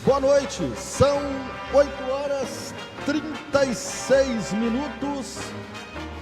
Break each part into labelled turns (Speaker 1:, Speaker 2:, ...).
Speaker 1: Boa noite, são 8h36.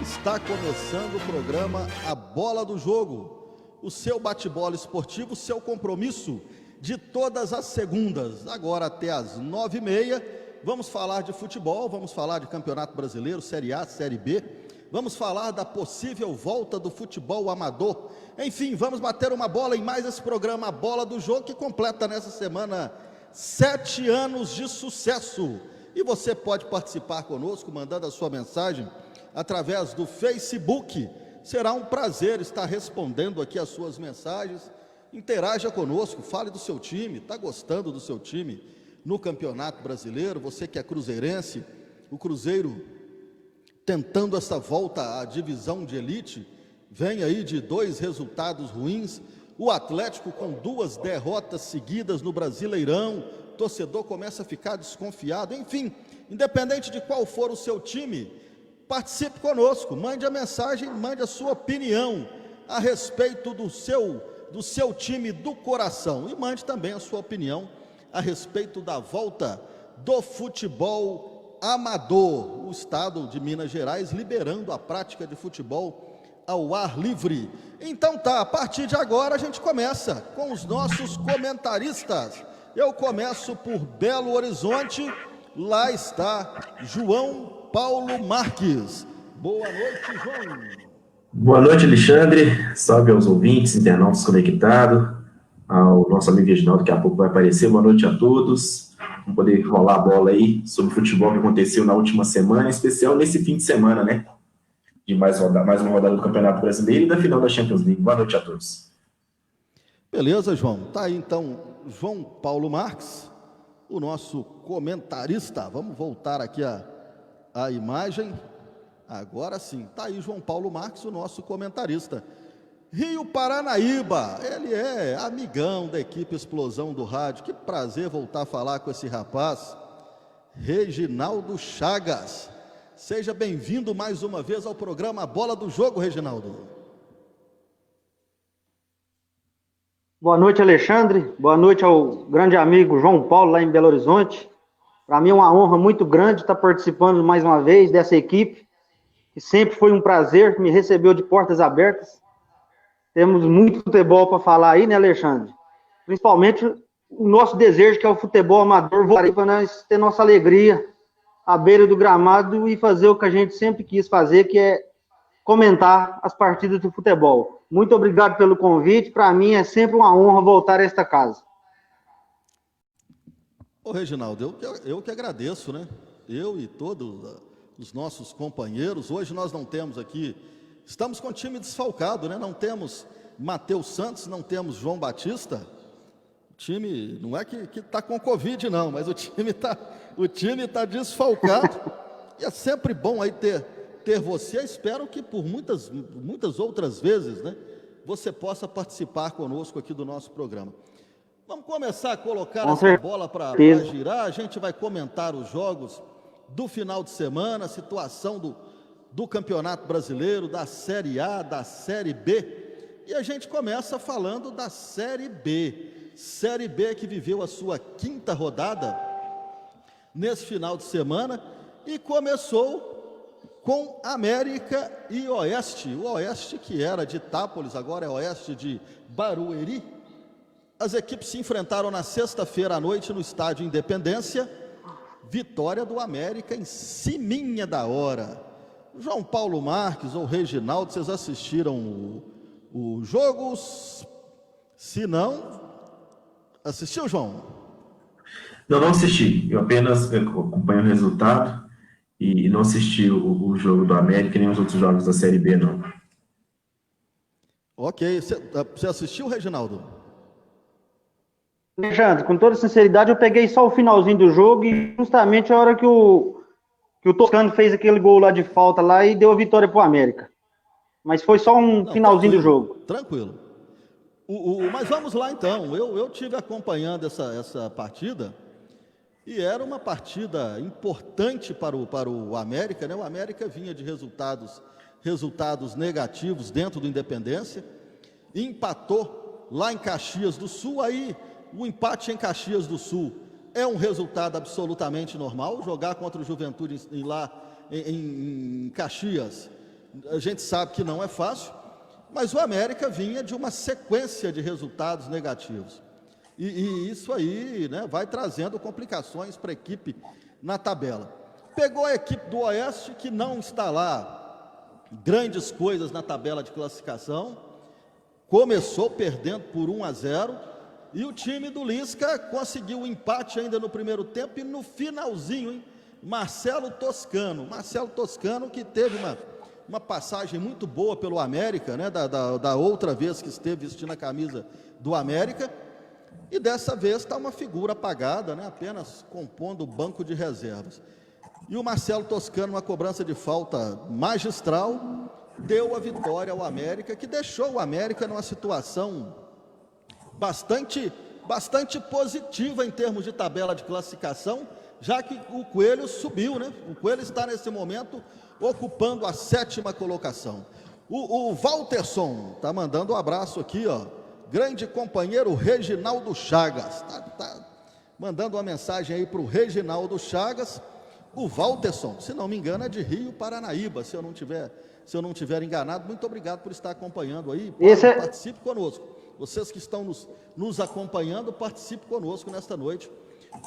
Speaker 1: Está começando o programa A Bola do Jogo, o seu bate-bola esportivo, o seu compromisso de todas as segundas, agora até as 9h30. Vamos falar de futebol, vamos falar de Campeonato Brasileiro, Série A, Série B, vamos falar da possível volta do futebol amador. Enfim, vamos bater uma bola em mais esse programa A Bola do Jogo, que completa nessa semana 7 anos de sucesso. E você pode participar conosco, mandando a sua mensagem através do Facebook. Será um prazer estar respondendo aqui as suas mensagens. Interaja conosco, fale do seu time, está gostando do seu time no Campeonato Brasileiro? Você que é cruzeirense, o Cruzeiro tentando essa volta à divisão de elite, vem aí de 2 resultados ruins. O Atlético com 2 derrotas seguidas no Brasileirão, o torcedor começa a ficar desconfiado. Enfim, independente de qual for o seu time, participe conosco, mande a mensagem, mande a sua opinião a respeito do seu time do coração, e mande também a sua opinião a respeito da volta do futebol amador. O estado de Minas Gerais liberando a prática de futebol ao ar livre. Então tá, a partir de agora a gente começa com os nossos comentaristas. Eu começo por Belo Horizonte, lá está João Paulo Marques. Boa noite, João.
Speaker 2: Boa noite, Alexandre. Salve aos ouvintes, internautas conectados, ao nosso amigo Reginaldo, que daqui a pouco vai aparecer. Boa noite a todos. Vamos poder rolar a bola aí sobre o futebol que aconteceu na última semana, em especial nesse fim de semana, né? De mais uma rodada do Campeonato Brasileiro e da final da Champions League. Boa noite a todos.
Speaker 1: Beleza, João. Tá aí então João Paulo Marques, o nosso comentarista. Vamos voltar aqui a imagem. Agora sim, tá aí João Paulo Marques, o nosso comentarista. Rio Paranaíba, ele é amigão da equipe Explosão do Rádio. Que prazer voltar a falar com esse rapaz, Reginaldo Chagas. Seja bem-vindo mais uma vez ao programa A Bola do Jogo, Reginaldo.
Speaker 3: Boa noite, Alexandre. Boa noite ao grande amigo João Paulo, lá em Belo Horizonte. Para mim é uma honra muito grande estar participando mais uma vez dessa equipe, que sempre foi um prazer, me recebeu de portas abertas. Temos muito futebol para falar aí, né, Alexandre? Principalmente o nosso desejo, que é o futebol amador, voltar para nós ter nossa alegria à beira do gramado e fazer o que a gente sempre quis fazer, que é comentar as partidas do futebol. Muito obrigado pelo convite. Para mim é sempre uma honra voltar a esta casa.
Speaker 1: Ô Reginaldo, eu que agradeço, né? Eu e todos os nossos companheiros. Hoje nós não temos aqui, estamos com o time desfalcado, né? Não temos Matheus Santos, não temos João Batista. O time não é que está com Covid, não, mas o time está desfalcado. E é sempre bom aí ter você. Espero que por muitas outras vezes, né, você possa participar conosco aqui do nosso programa. Vamos começar a colocar essa bola para girar. A gente vai comentar os jogos do final de semana, a situação do Campeonato Brasileiro, da Série A, da Série B. E a gente começa falando da Série B. Série B que viveu a sua 5ª rodada nesse final de semana e começou com América e Oeste. O Oeste, que era de Itápolis, agora é Oeste de Barueri. As equipes se enfrentaram na sexta-feira à noite no Estádio Independência. Vitória do América em ciminha da hora. João Paulo Marques ou Reginaldo, vocês assistiram o jogo? Se não, assistiu, João?
Speaker 2: Não assisti. Eu apenas acompanho o resultado e não assisti o jogo do América nem os outros jogos da Série B, não.
Speaker 1: Ok. Você assistiu, Reginaldo?
Speaker 3: Alexandre, com toda sinceridade, eu peguei só o finalzinho do jogo e justamente a hora que o Toscano fez aquele gol lá de falta lá e deu a vitória pro América. Mas foi só um finalzinho do jogo.
Speaker 1: Tranquilo. Mas vamos lá então. Eu tive acompanhando essa partida e era uma partida importante para o América, né? O América vinha de resultados negativos dentro do Independência, empatou lá em Caxias do Sul. Aí o empate em Caxias do Sul É um resultado absolutamente normal. Jogar contra o Juventude lá em Caxias, a gente sabe que não é fácil, mas o América vinha de uma sequência de resultados negativos. E isso aí, né, vai trazendo complicações para a equipe na tabela. Pegou a equipe do Oeste, que não está lá grandes coisas na tabela de classificação, começou perdendo por 1-0, e o time do Lisca conseguiu um empate ainda no primeiro tempo, e no finalzinho, hein, Marcelo Toscano que teve uma passagem muito boa pelo América, né, da outra vez que esteve vestindo a camisa do América, e dessa vez está uma figura apagada, né, apenas compondo o banco de reservas. E o Marcelo Toscano, uma cobrança de falta magistral, deu a vitória ao América, que deixou o América numa situação bastante positiva em termos de tabela de classificação, já que o Coelho subiu, né? O Coelho está nesse momento ocupando a 7ª colocação. O Walterson está mandando um abraço aqui, ó. Grande companheiro Reginaldo Chagas, tá mandando uma mensagem aí para o Reginaldo Chagas. O Walterson, se não me engano, é de Rio Paranaíba, se eu não tiver enganado. Muito obrigado por estar acompanhando aí. Participe conosco. Vocês que estão nos acompanhando, participe conosco nesta noite.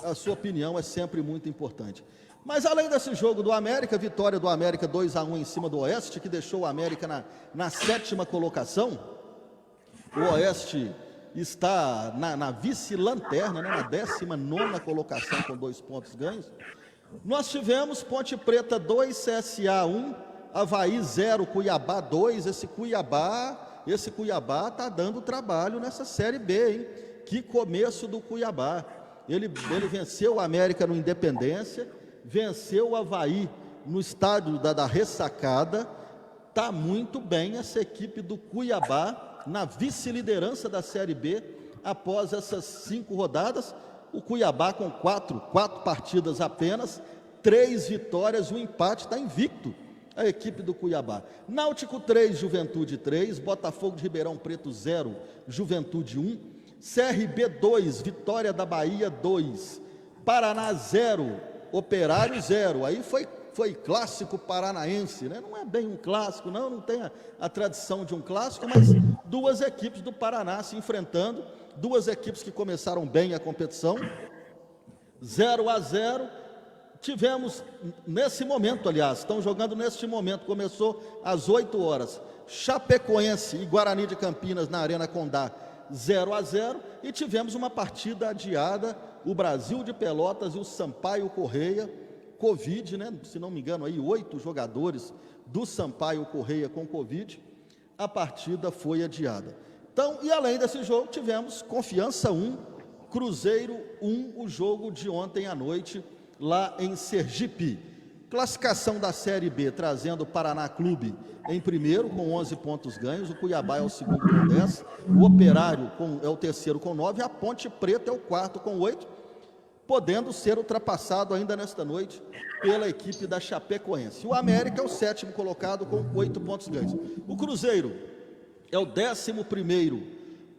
Speaker 1: A sua opinião é sempre muito importante. Mas além desse jogo do América, vitória do América 2-1 em cima do Oeste, que deixou o América na 7ª colocação. O Oeste está na vice-lanterna, né, na 19ª colocação com 2 pontos ganhos. Nós tivemos Ponte Preta 2, CSA 1, Avaí 0, Cuiabá 2. Esse Cuiabá está dando trabalho nessa Série B, hein? Que começo do Cuiabá. Ele venceu o América no Independência, venceu o Avaí no estádio da Ressacada. Está muito bem essa equipe do Cuiabá na vice-liderança da Série B após essas 5 rodadas. O Cuiabá com 4 partidas apenas, 3 vitórias, 1 empate, está invicto a equipe do Cuiabá. Náutico 3, Juventude 3, Botafogo de Ribeirão Preto 0, Juventude 1, CRB 2, Vitória da Bahia 2, Paraná 0, Operário 0. Aí foi clássico paranaense, né? Não é bem um clássico, não tem a tradição de um clássico, mas 2 equipes do Paraná se enfrentando, 2 equipes que começaram bem a competição, 0-0. Tivemos nesse momento, aliás, estão jogando neste momento, começou às 8 horas, Chapecoense e Guarani de Campinas na Arena Condá, 0-0, e tivemos uma partida adiada, o Brasil de Pelotas e o Sampaio Correia, Covid, né? Se não me engano, aí 8 jogadores do Sampaio Correia com Covid, a partida foi adiada. Então, e além desse jogo, tivemos Confiança 1, Cruzeiro 1, o jogo de ontem à noite, lá em Sergipe. Classificação da Série B, trazendo o Paraná Clube em primeiro, com 11 pontos ganhos, o Cuiabá é o segundo com 10, o Operário é o terceiro com 9, a Ponte Preta é o quarto com 8, podendo ser ultrapassado ainda nesta noite pela equipe da Chapecoense. O América é o 7º colocado com 8 pontos ganhos. O Cruzeiro é o 11º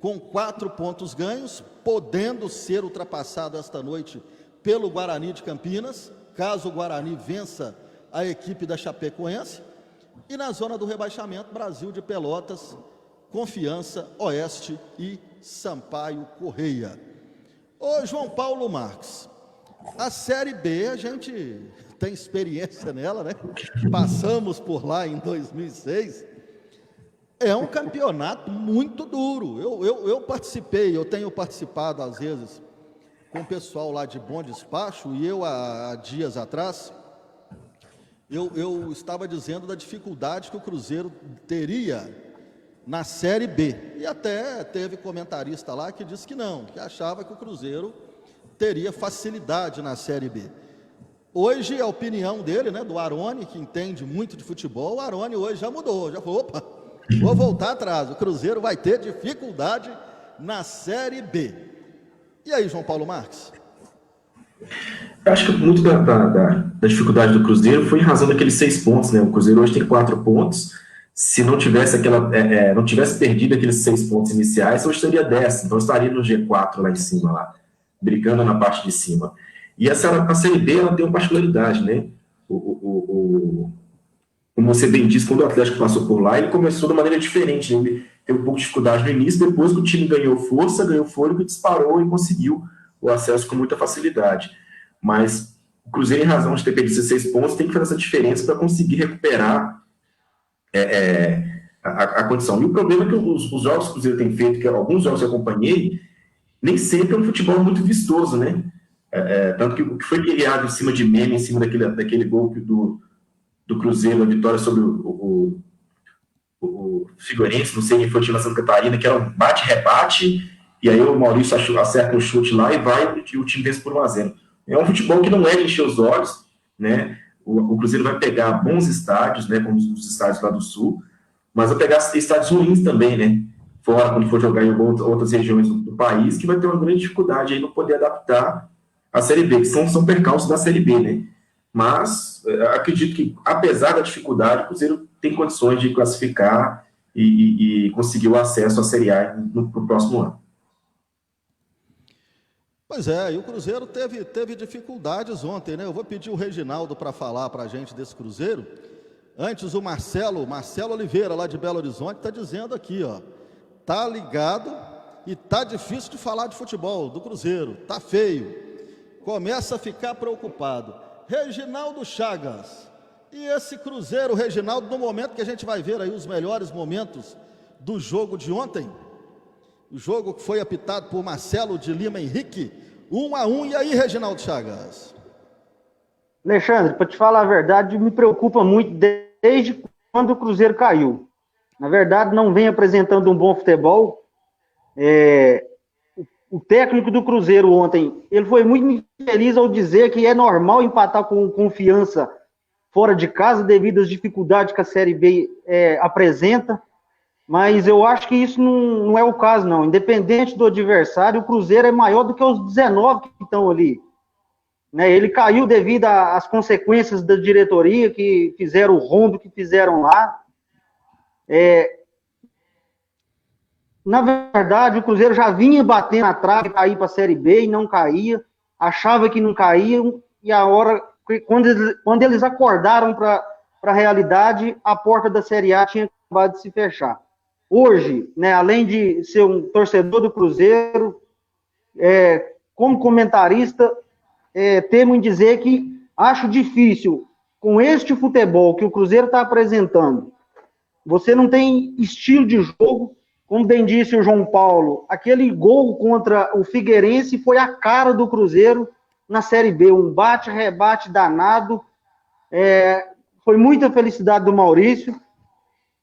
Speaker 1: com 4 pontos ganhos, podendo ser ultrapassado esta noite pelo Guarani de Campinas, caso o Guarani vença a equipe da Chapecoense. E na zona do rebaixamento, Brasil de Pelotas, Confiança, Oeste e Sampaio Correia. Ô João Paulo Marques, a Série B a gente tem experiência nela, né? Passamos por lá em 2006. É um campeonato muito duro. Eu participei, eu tenho participado às vezes com o pessoal lá de Bom Despacho, e eu há dias atrás, eu estava dizendo da dificuldade que o Cruzeiro teria na Série B, e até teve comentarista lá que disse que não, que achava que o Cruzeiro teria facilidade na Série B. Hoje a opinião dele, né, do Aroni, que entende muito de futebol, o Aroni hoje já mudou, já falou, opa, vou voltar atrás, o Cruzeiro vai ter dificuldade na Série B. E aí, João Paulo Marques?
Speaker 2: Eu acho que muito da dificuldade do Cruzeiro foi em razão daqueles 6 pontos, né? O Cruzeiro hoje tem 4 pontos. Se não tivesse não tivesse perdido aqueles 6 pontos iniciais, hoje seria 10, então estaria no G4 lá em cima lá. brigando na parte de cima. E a Série B, ela tem uma particularidade, né? Como você bem disse, quando o Atlético passou por lá, ele começou de maneira diferente, né? Ele teve um pouco de dificuldade no início, depois que o time ganhou força, ganhou fôlego, disparou e conseguiu o acesso com muita facilidade. Mas o Cruzeiro, em razão de ter perdido 16 pontos, tem que fazer essa diferença para conseguir recuperar a condição. E o problema é que os jogos que o Cruzeiro tem feito, que alguns jogos que eu acompanhei, nem sempre é um futebol muito vistoso, né? Tanto que o que foi criado em cima de meme, em cima daquele gol do Cruzeiro, a vitória sobre o Figueirense, não sei quem foi o time da Santa Catarina, que era um bate-rebate, e aí o Maurício acerta um chute lá e o time vence por 1-0. É um futebol que não é de encher os olhos, né? O Cruzeiro vai pegar bons estádios, né, como os estádios lá do Sul, mas vai pegar estádios ruins também, né? Fora, quando for jogar em outras regiões do país, que vai ter uma grande dificuldade aí no poder adaptar a Série B, que são percalços da Série B, né? Mas acredito que, apesar da dificuldade, o Cruzeiro tem condições de classificar e conseguir o acesso à Série A no próximo ano.
Speaker 1: Pois é, e o Cruzeiro teve dificuldades ontem, né? Eu vou pedir o Reginaldo para falar para a gente desse Cruzeiro. Antes, o Marcelo Oliveira, lá de Belo Horizonte, está dizendo aqui, ó, tá ligado e tá difícil de falar de futebol, do Cruzeiro, tá feio, começa a ficar preocupado. Reginaldo Chagas, e esse Cruzeiro, Reginaldo, no momento que a gente vai ver aí os melhores momentos do jogo de ontem, o jogo que foi apitado por Marcelo de Lima Henrique, 1-1, e aí, Reginaldo Chagas?
Speaker 3: Alexandre, para te falar a verdade, me preocupa muito desde quando o Cruzeiro caiu. Na verdade, não vem apresentando um bom futebol. O técnico do Cruzeiro ontem, ele foi muito infeliz ao dizer que é normal empatar com Confiança fora de casa devido às dificuldades que a Série B apresenta, mas eu acho que isso não é o caso, não. Independente do adversário, o Cruzeiro é maior do que os 19 que estão ali. Né? Ele caiu devido às consequências da diretoria que fizeram o rombo que fizeram lá. Na verdade, o Cruzeiro já vinha batendo na trave para ir para a Série B e não caía, achava que não caíam, e a hora, quando eles acordaram para a realidade, a porta da Série A tinha acabado de se fechar. Hoje, né, além de ser um torcedor do Cruzeiro, como comentarista, temo em dizer que acho difícil, com este futebol que o Cruzeiro está apresentando, você não tem estilo de jogo. Como bem disse o João Paulo, aquele gol contra o Figueirense foi a cara do Cruzeiro na Série B, um bate-rebate danado, foi muita felicidade do Maurício.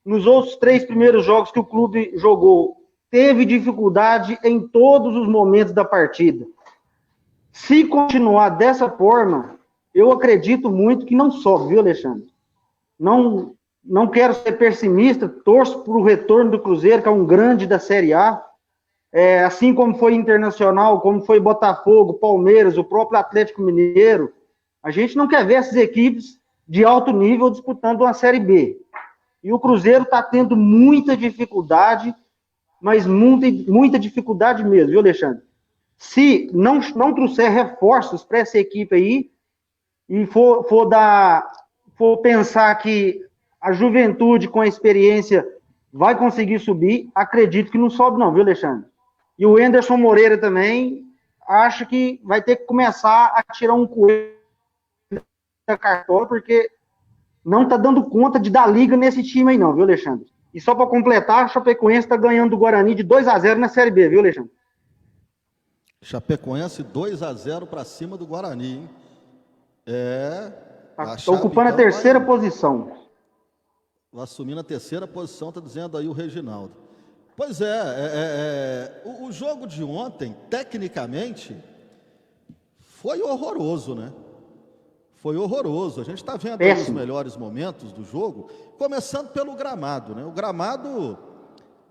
Speaker 3: Nos outros 3 primeiros jogos que o clube jogou, teve dificuldade em todos os momentos da partida. Se continuar dessa forma, eu acredito muito que não sobe, viu, Alexandre? Não quero ser pessimista, torço para o retorno do Cruzeiro, que é um grande da Série A, assim como foi Internacional, como foi Botafogo, Palmeiras, o próprio Atlético Mineiro. A gente não quer ver essas equipes de alto nível disputando uma Série B. E o Cruzeiro está tendo muita dificuldade, mas muita dificuldade mesmo, viu, Alexandre? Se não trouxer reforços para essa equipe aí, e for pensar que a juventude com a experiência vai conseguir subir, acredito que não sobe não, viu, Alexandre? E o Anderson Moreira também, acho que vai ter que começar a tirar um coelho da cartola, porque não está dando conta de dar liga nesse time aí não, viu, Alexandre? E só para completar, a Chapecoense está ganhando do Guarani de 2-0 na Série B, viu, Alexandre?
Speaker 1: Chapecoense 2-0 para cima do Guarani, hein?
Speaker 3: Está ocupando a terceira posição.
Speaker 1: Assumindo a terceira posição, está dizendo aí o Reginaldo. Pois o jogo de ontem, tecnicamente, foi horroroso, né? Foi horroroso. A gente está vendo aí os melhores momentos do jogo, começando pelo gramado, né? O gramado,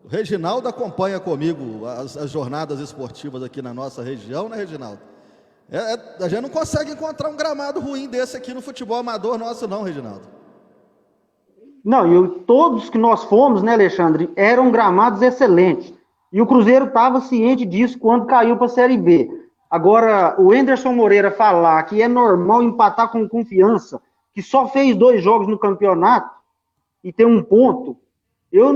Speaker 1: o Reginaldo acompanha comigo as jornadas esportivas aqui na nossa região, né, Reginaldo? A gente não consegue encontrar um gramado ruim desse aqui no futebol amador nosso, não, Reginaldo.
Speaker 3: Não, todos que nós fomos, né, Alexandre, eram gramados excelentes. E o Cruzeiro estava ciente disso quando caiu para a Série B. Agora, o Anderson Moreira falar que é normal empatar com Confiança, que só fez 2 jogos no campeonato e tem 1 ponto, eu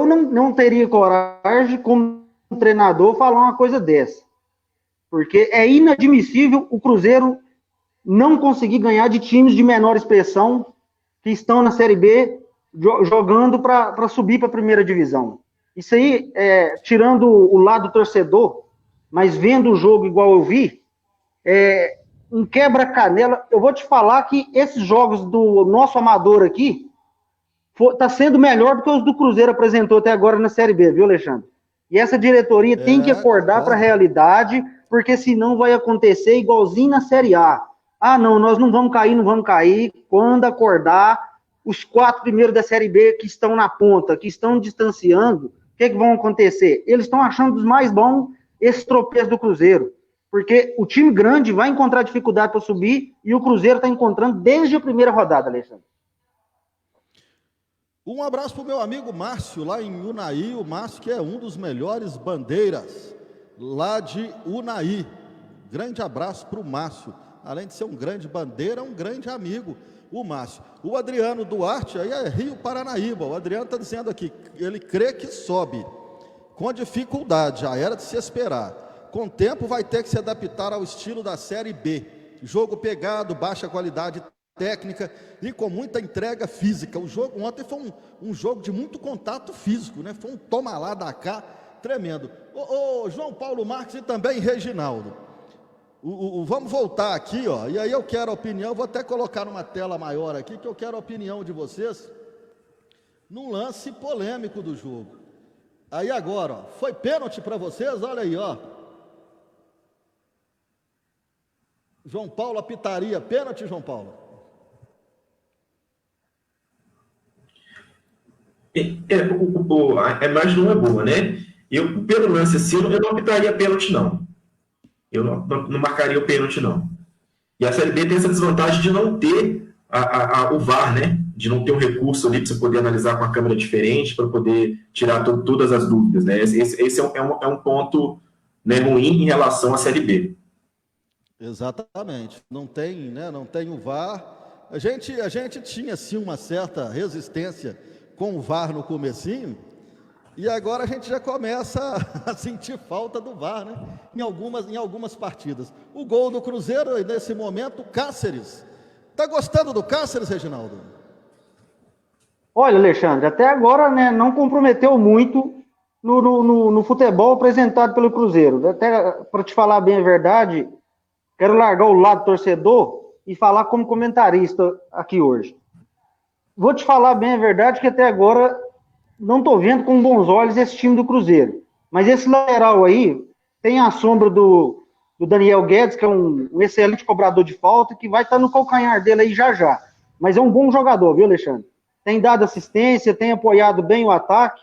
Speaker 3: não teria coragem, como treinador, falar uma coisa dessa. Porque é inadmissível o Cruzeiro não conseguir ganhar de times de menor expressão que estão na Série B jogando para subir para a primeira divisão. Isso aí, tirando o lado torcedor, mas vendo o jogo igual eu vi, um quebra-canela. Eu vou te falar que esses jogos do nosso amador aqui tá sendo melhor do que os do Cruzeiro apresentou até agora na Série B, viu, Alexandre? E essa diretoria tem que acordar para a realidade, porque senão vai acontecer igualzinho na Série A. Ah, não, nós não vamos cair. Quando acordar, os 4 primeiros da Série B que estão na ponta, que estão distanciando, o que vão acontecer? Eles estão achando os mais bons esse tropeço do Cruzeiro. Porque o time grande vai encontrar dificuldade para subir e o Cruzeiro está encontrando desde a primeira rodada, Alexandre.
Speaker 1: Um abraço para o meu amigo Márcio, lá em Unai. O Márcio, que é um dos melhores bandeiras lá de Unai. Grande abraço para o Márcio. Além de ser um grande bandeira, um grande amigo, o Márcio. O Adriano Duarte, aí é Rio Paranaíba. O Adriano está dizendo aqui, ele crê que sobe com dificuldade, já era de se esperar. Com o tempo vai ter que se adaptar ao estilo da Série B. Jogo pegado, baixa qualidade técnica e com muita entrega física. O jogo ontem foi um jogo de muito contato físico, né? Foi um toma lá da cá tremendo. Ô João Paulo Marques e também Reginaldo. Vamos voltar aqui, ó, e aí eu quero a opinião, vou até colocar numa tela maior aqui, que eu quero a opinião de vocês num lance polêmico do jogo. Aí agora, ó, foi pênalti para vocês? Olha aí, ó. João Paulo apitaria, pênalti, João Paulo?
Speaker 2: A imagem não é boa, né? Pelo lance assim, eu não apitaria pênalti, não. Eu não marcaria o pênalti, não. E a Série B tem essa desvantagem de não ter o VAR, né? De não ter um recurso ali para você poder analisar com a câmera diferente, para poder tirar todas as dúvidas, né? Esse é um ponto, né, ruim em relação à Série B.
Speaker 1: Exatamente. Não tem, né? Não tem o VAR. A gente tinha, sim, uma certa resistência com o VAR no comecinho, e agora a gente já começa a sentir falta do VAR, né? Em algumas partidas. O gol do Cruzeiro, nesse momento, Cáceres. Está gostando do Cáceres, Reginaldo?
Speaker 3: Olha, Alexandre, até agora, né, não comprometeu muito no futebol apresentado pelo Cruzeiro. Até para te falar bem a verdade, quero largar o lado torcedor e falar como comentarista aqui hoje. Vou te falar bem a verdade que até agora não estou vendo com bons olhos esse time do Cruzeiro. Mas esse lateral aí tem a sombra do Daniel Guedes, que é um excelente cobrador de falta, que vai estar no calcanhar dele aí já. Mas é um bom jogador, viu, Alexandre? Tem dado assistência, tem apoiado bem o ataque.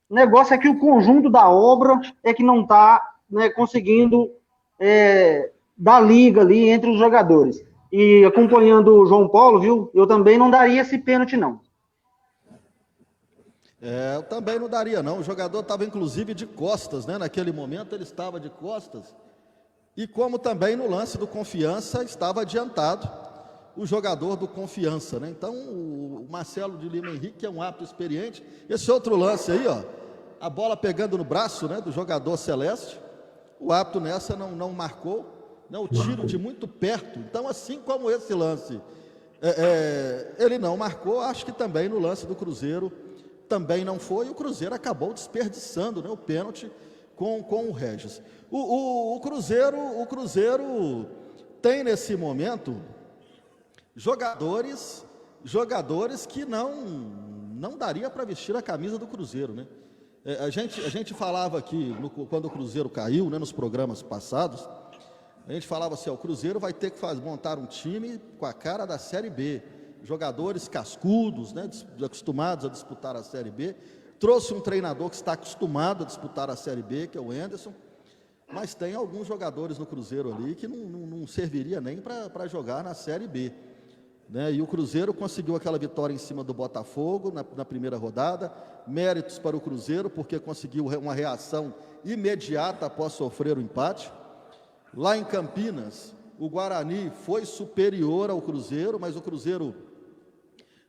Speaker 3: O negócio é que o conjunto da obra é que não está, né, conseguindo dar liga ali entre os jogadores. E acompanhando o João Paulo, viu, eu também não daria esse pênalti, não.
Speaker 1: Eu também não daria, não. O jogador estava, inclusive, de costas, né? Naquele momento ele estava de costas. E como também no lance do Confiança estava adiantado o jogador do Confiança, né? Então, o Marcelo de Lima Henrique é um árbitro experiente. Esse outro lance aí, ó, a bola pegando no braço, né, do jogador celeste. O árbitro nessa não marcou, né, o tiro de muito perto. Então, assim como esse lance, ele não marcou, acho que também no lance do Cruzeiro também não foi. O Cruzeiro acabou desperdiçando, né, o pênalti com o Regis. O Cruzeiro tem nesse momento jogadores que não daria para vestir a camisa do Cruzeiro, né? A gente falava aqui, quando o Cruzeiro caiu, né, nos programas passados, a gente falava assim, ó, o Cruzeiro vai ter que montar um time com a cara da Série B, jogadores cascudos, né, acostumados a disputar a Série B, trouxe um treinador que está acostumado a disputar a Série B, que é o Anderson, mas tem alguns jogadores no Cruzeiro ali que não serviria nem para jogar na Série B, né? E o Cruzeiro conseguiu aquela vitória em cima do Botafogo na primeira rodada, méritos para o Cruzeiro, porque conseguiu uma reação imediata após sofrer o empate. Lá em Campinas, o Guarani foi superior ao Cruzeiro, mas o Cruzeiro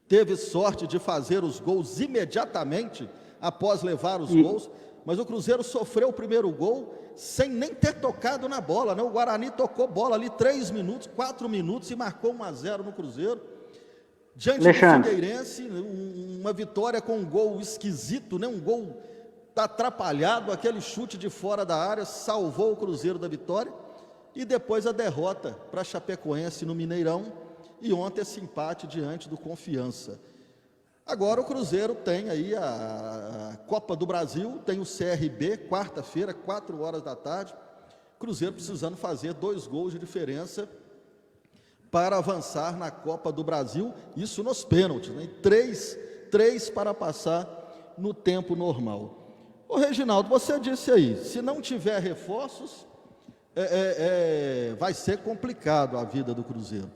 Speaker 1: teve sorte de fazer os gols imediatamente após levar os gols, mas o Cruzeiro sofreu o primeiro gol sem nem ter tocado na bola, né? O Guarani tocou bola ali 3 minutos, 4 minutos e marcou 1-0 no Cruzeiro. Diante do Figueirense, uma vitória com um gol esquisito, né? Um gol atrapalhado, aquele chute de fora da área salvou o Cruzeiro da vitória, e depois a derrota para a Chapecoense no Mineirão, e ontem esse empate diante do Confiança. Agora o Cruzeiro tem aí a Copa do Brasil, tem o CRB, quarta-feira, 4 horas da tarde, Cruzeiro precisando fazer 2 gols de diferença para avançar na Copa do Brasil, isso nos pênaltis, né? 3 para passar no tempo normal. Ô Reginaldo, você disse aí, se não tiver reforços, vai ser complicado a vida do Cruzeiro.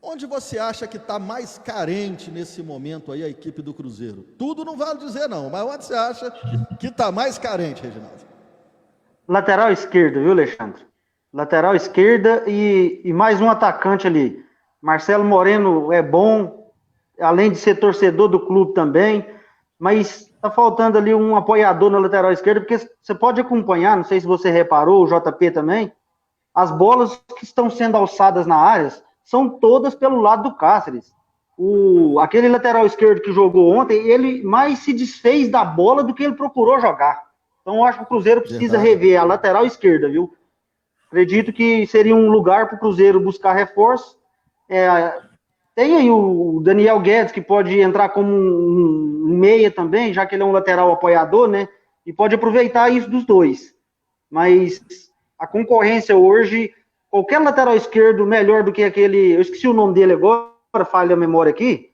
Speaker 1: Onde você acha que está mais carente nesse momento aí a equipe do Cruzeiro? Tudo não vale dizer não, mas onde você acha que está mais carente, Reginaldo?
Speaker 3: Lateral esquerdo, viu, Alexandre? Lateral esquerda e mais um atacante ali. Marcelo Moreno é bom, além de ser torcedor do clube também, mas está faltando ali um apoiador na lateral esquerda, porque você pode acompanhar, não sei se você reparou, o JP também, as bolas que estão sendo alçadas na área são todas pelo lado do Cáceres. Aquele lateral esquerdo que jogou ontem, ele mais se desfez da bola do que ele procurou jogar. Então eu acho que o Cruzeiro precisa rever a lateral esquerda, viu? Acredito que seria um lugar para o Cruzeiro buscar reforço. Tem aí o Daniel Guedes, que pode entrar como um meia também, já que ele é um lateral apoiador, né? E pode aproveitar isso dos dois. Mas a concorrência hoje, qualquer lateral esquerdo melhor do que aquele, eu esqueci o nome dele agora, falha a memória aqui,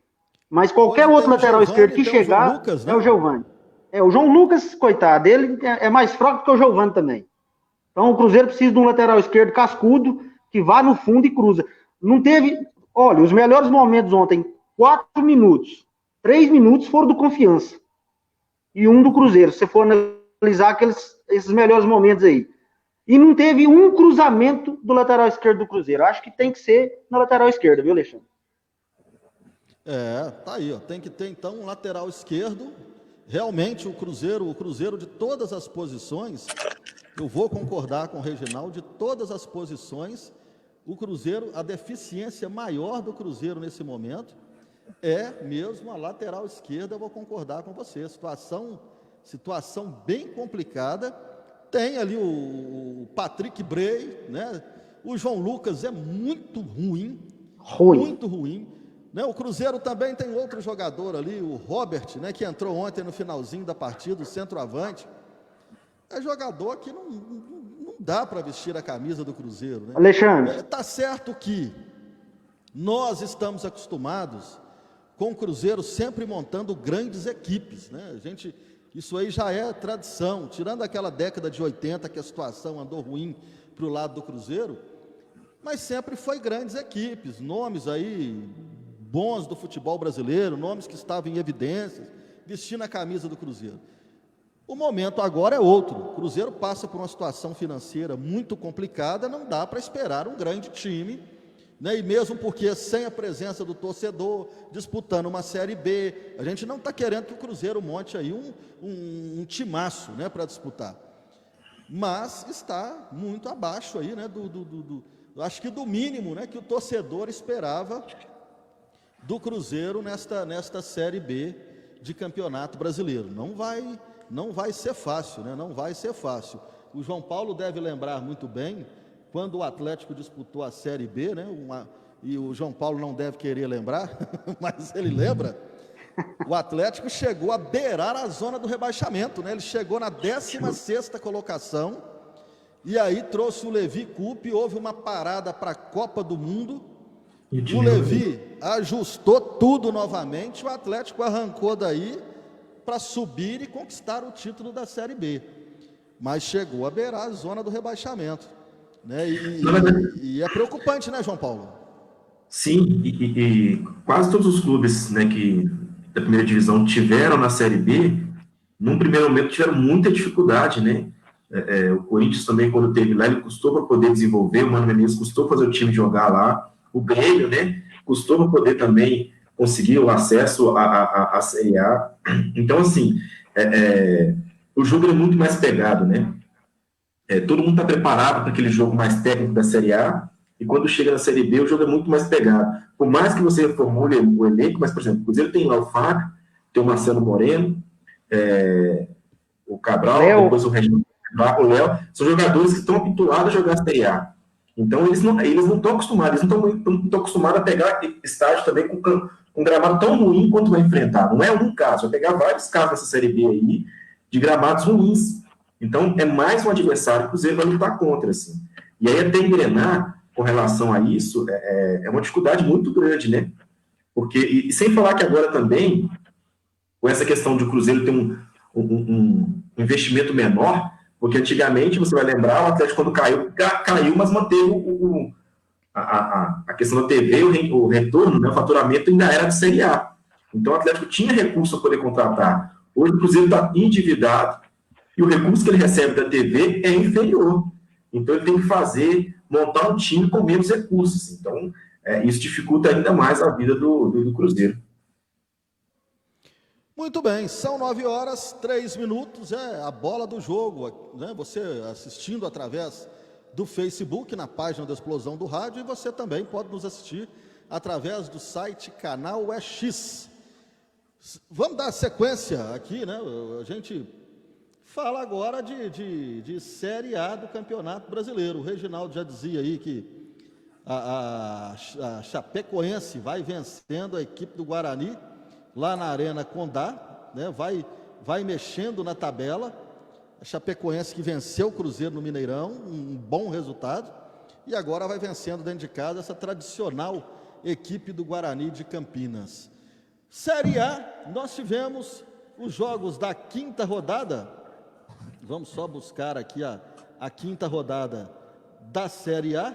Speaker 3: mas qualquer outro lateral esquerdo que chegar, Lucas, né? É o Giovani. O João Lucas, coitado, ele é mais fraco que o Giovani também. Então o Cruzeiro precisa de um lateral esquerdo cascudo, que vá no fundo e cruza. Não teve... Olha, os melhores momentos ontem, 4 minutos, 3 minutos foram do Confiança. E 1 do Cruzeiro, se você for analisar esses melhores momentos aí. E não teve um cruzamento do lateral esquerdo do Cruzeiro. Acho que tem que ser na lateral esquerda, viu, Alexandre?
Speaker 1: Tá aí, ó. Tem que ter então um lateral esquerdo. Realmente o Cruzeiro de todas as posições, eu vou concordar com o Reginaldo, de todas as posições, o Cruzeiro, a deficiência maior do Cruzeiro nesse momento é mesmo a lateral esquerda. Eu vou concordar com você, situação bem complicada. Tem ali o Patrick Bray, né? O João Lucas é muito ruim, muito ruim, né? O Cruzeiro também tem outro jogador ali, o Robert, né? Que entrou ontem no finalzinho da partida, o centroavante. É jogador que não dá para vestir a camisa do Cruzeiro, né?
Speaker 3: Alexandre.
Speaker 1: Tá certo que nós estamos acostumados com o Cruzeiro sempre montando grandes equipes, né? Isso aí já é tradição, tirando aquela década de 80 que a situação andou ruim para o lado do Cruzeiro, mas sempre foi grandes equipes, nomes aí bons do futebol brasileiro, nomes que estavam em evidência, vestindo a camisa do Cruzeiro. O momento agora é outro. O Cruzeiro passa por uma situação financeira muito complicada, não dá para esperar um grande time, né? E mesmo porque sem a presença do torcedor, disputando uma Série B, a gente não está querendo que o Cruzeiro monte aí um timaço, né, para disputar. Mas está muito abaixo aí, né, acho que do mínimo, né, que o torcedor esperava do Cruzeiro nesta Série B de Campeonato Brasileiro. Não vai ser fácil, né? Não vai ser fácil. O João Paulo deve lembrar muito bem quando o Atlético disputou a Série B, né? E o João Paulo não deve querer lembrar, mas ele lembra. O Atlético chegou a beirar a zona do rebaixamento, né? Ele chegou na 16ª colocação e aí trouxe o Levi Coupe, houve uma parada para a Copa do Mundo. O Levi ajustou tudo novamente, o Atlético arrancou daí para subir e conquistar o título da Série B, mas chegou a beirar a zona do rebaixamento, né? E é preocupante, né, João Paulo?
Speaker 2: Sim, e quase todos os clubes, né, que da primeira divisão tiveram na Série B, num primeiro momento tiveram muita dificuldade, né? O Corinthians também, quando teve lá, ele custou para poder desenvolver, o Mano Menezes custou fazer o time jogar lá, o Grêmio, né, custou para poder também conseguir o acesso à Série A. Então, assim, o jogo é muito mais pegado, né? Todo mundo está preparado para aquele jogo mais técnico da Série A, e quando chega na Série B, o jogo é muito mais pegado. Por mais que você reformule o elenco, mas, por exemplo, o Cruzeiro tem lá o Fábio, tem o Marcelo Moreno, o Cabral, depois o Reginaldo, o Léo, são jogadores que estão habituados a jogar a Série A. Então, eles não estão acostumados, eles não estão acostumados a pegar estádio também com um gramado tão ruim quanto vai enfrentar. Não é um caso, vai pegar vários casos nessa Série B aí, de gramados ruins. Então, é mais um adversário que o Cruzeiro vai lutar contra, assim. E aí, até engrenar com relação a isso, é uma dificuldade muito grande, né? Porque, e sem falar que agora também, com essa questão de o Cruzeiro ter um investimento menor, porque antigamente, você vai lembrar, o Atlético quando caiu, mas manteve a questão da TV, o retorno, né, o faturamento ainda era de Série A. Então, o Atlético tinha recurso para poder contratar. Hoje, o Cruzeiro está endividado, e o recurso que ele recebe da TV é inferior. Então, ele tem que montar um time com menos recursos. Então, isso dificulta ainda mais a vida do Cruzeiro.
Speaker 1: Muito bem, são 9h03, a bola do jogo, né? Você assistindo através do Facebook, na página da Explosão do Rádio, e você também pode nos assistir através do site Canal X. Vamos dar sequência aqui, né? A gente fala agora de Série A do Campeonato Brasileiro. O Reginaldo já dizia aí que a Chapecoense vai vencendo a equipe do Guarani lá na Arena Condá, né? vai mexendo na tabela. A Chapecoense que venceu o Cruzeiro no Mineirão, um bom resultado, e agora vai vencendo dentro de casa essa tradicional equipe do Guarani de Campinas. Série A, nós tivemos os jogos da quinta rodada. Vamos só buscar aqui a quinta rodada da Série A.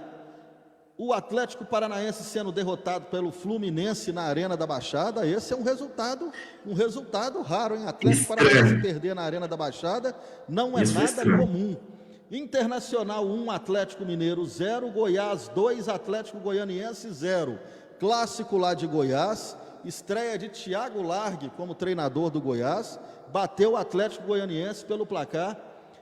Speaker 1: O Atlético Paranaense sendo derrotado pelo Fluminense na Arena da Baixada. Esse é um resultado raro, hein? Atlético Paranaense perder na Arena da Baixada não é nada comum. Internacional 1, Atlético Mineiro 0, Goiás 2, Atlético Goianiense 0. Clássico lá de Goiás, estreia de Thiago Largue como treinador do Goiás, bateu o Atlético Goianiense pelo placar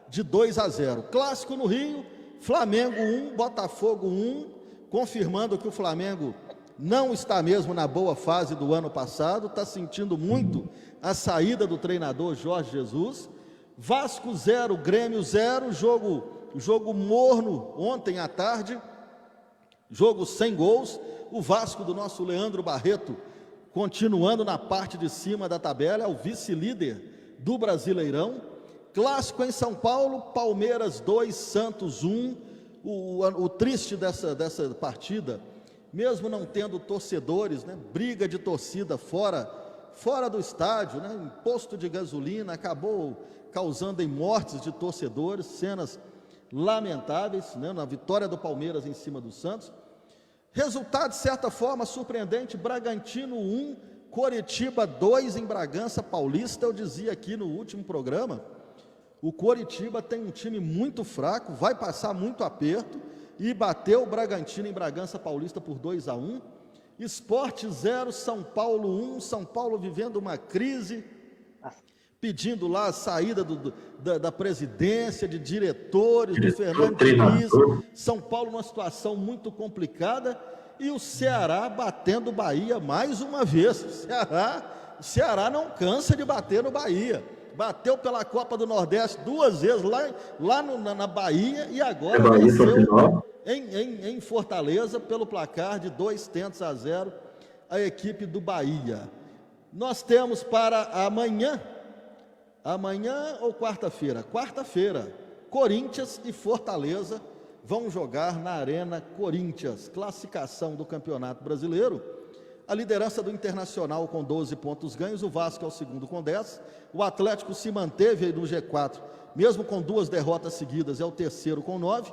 Speaker 1: de 2-0. Clássico no Rio, Flamengo 1, Botafogo 1, confirmando que o Flamengo não está mesmo na boa fase do ano passado, está sentindo muito a saída do treinador Jorge Jesus. Vasco 0, Grêmio 0, jogo morno ontem à tarde, jogo sem gols. O Vasco do nosso Leandro Barreto continuando na parte de cima da tabela, é o vice-líder do Brasileirão. Clássico em São Paulo, Palmeiras 2, Santos 1. O triste dessa partida, mesmo não tendo torcedores, né, briga de torcida fora do estádio, né, imposto de gasolina, acabou causando mortes de torcedores, cenas lamentáveis, né, na vitória do Palmeiras em cima do Santos. Resultado, de certa forma, surpreendente: Bragantino 1, Coritiba 2 em Bragança Paulista. Eu dizia aqui no último programa, o Coritiba tem um time muito fraco, vai passar muito aperto, e bateu o Bragantino em Bragança Paulista por 2-1. Sport 0, São Paulo 1, São Paulo vivendo uma crise, pedindo lá a saída da presidência, de diretores, do Fernando Diniz. São Paulo numa situação muito complicada, e o Ceará batendo o Bahia mais uma vez. O Ceará não cansa de bater no Bahia. Bateu pela Copa do Nordeste 2 vezes lá na Bahia, e agora venceu em Fortaleza pelo placar de 2-0 a equipe do Bahia. Nós temos para amanhã ou quarta-feira? Quarta-feira, Corinthians e Fortaleza vão jogar na Arena Corinthians. Classificação do Campeonato Brasileiro: a liderança do Internacional com 12 pontos ganhos, o Vasco é o segundo com 10, o Atlético se manteve no G4, mesmo com 2 derrotas seguidas, é o terceiro com 9,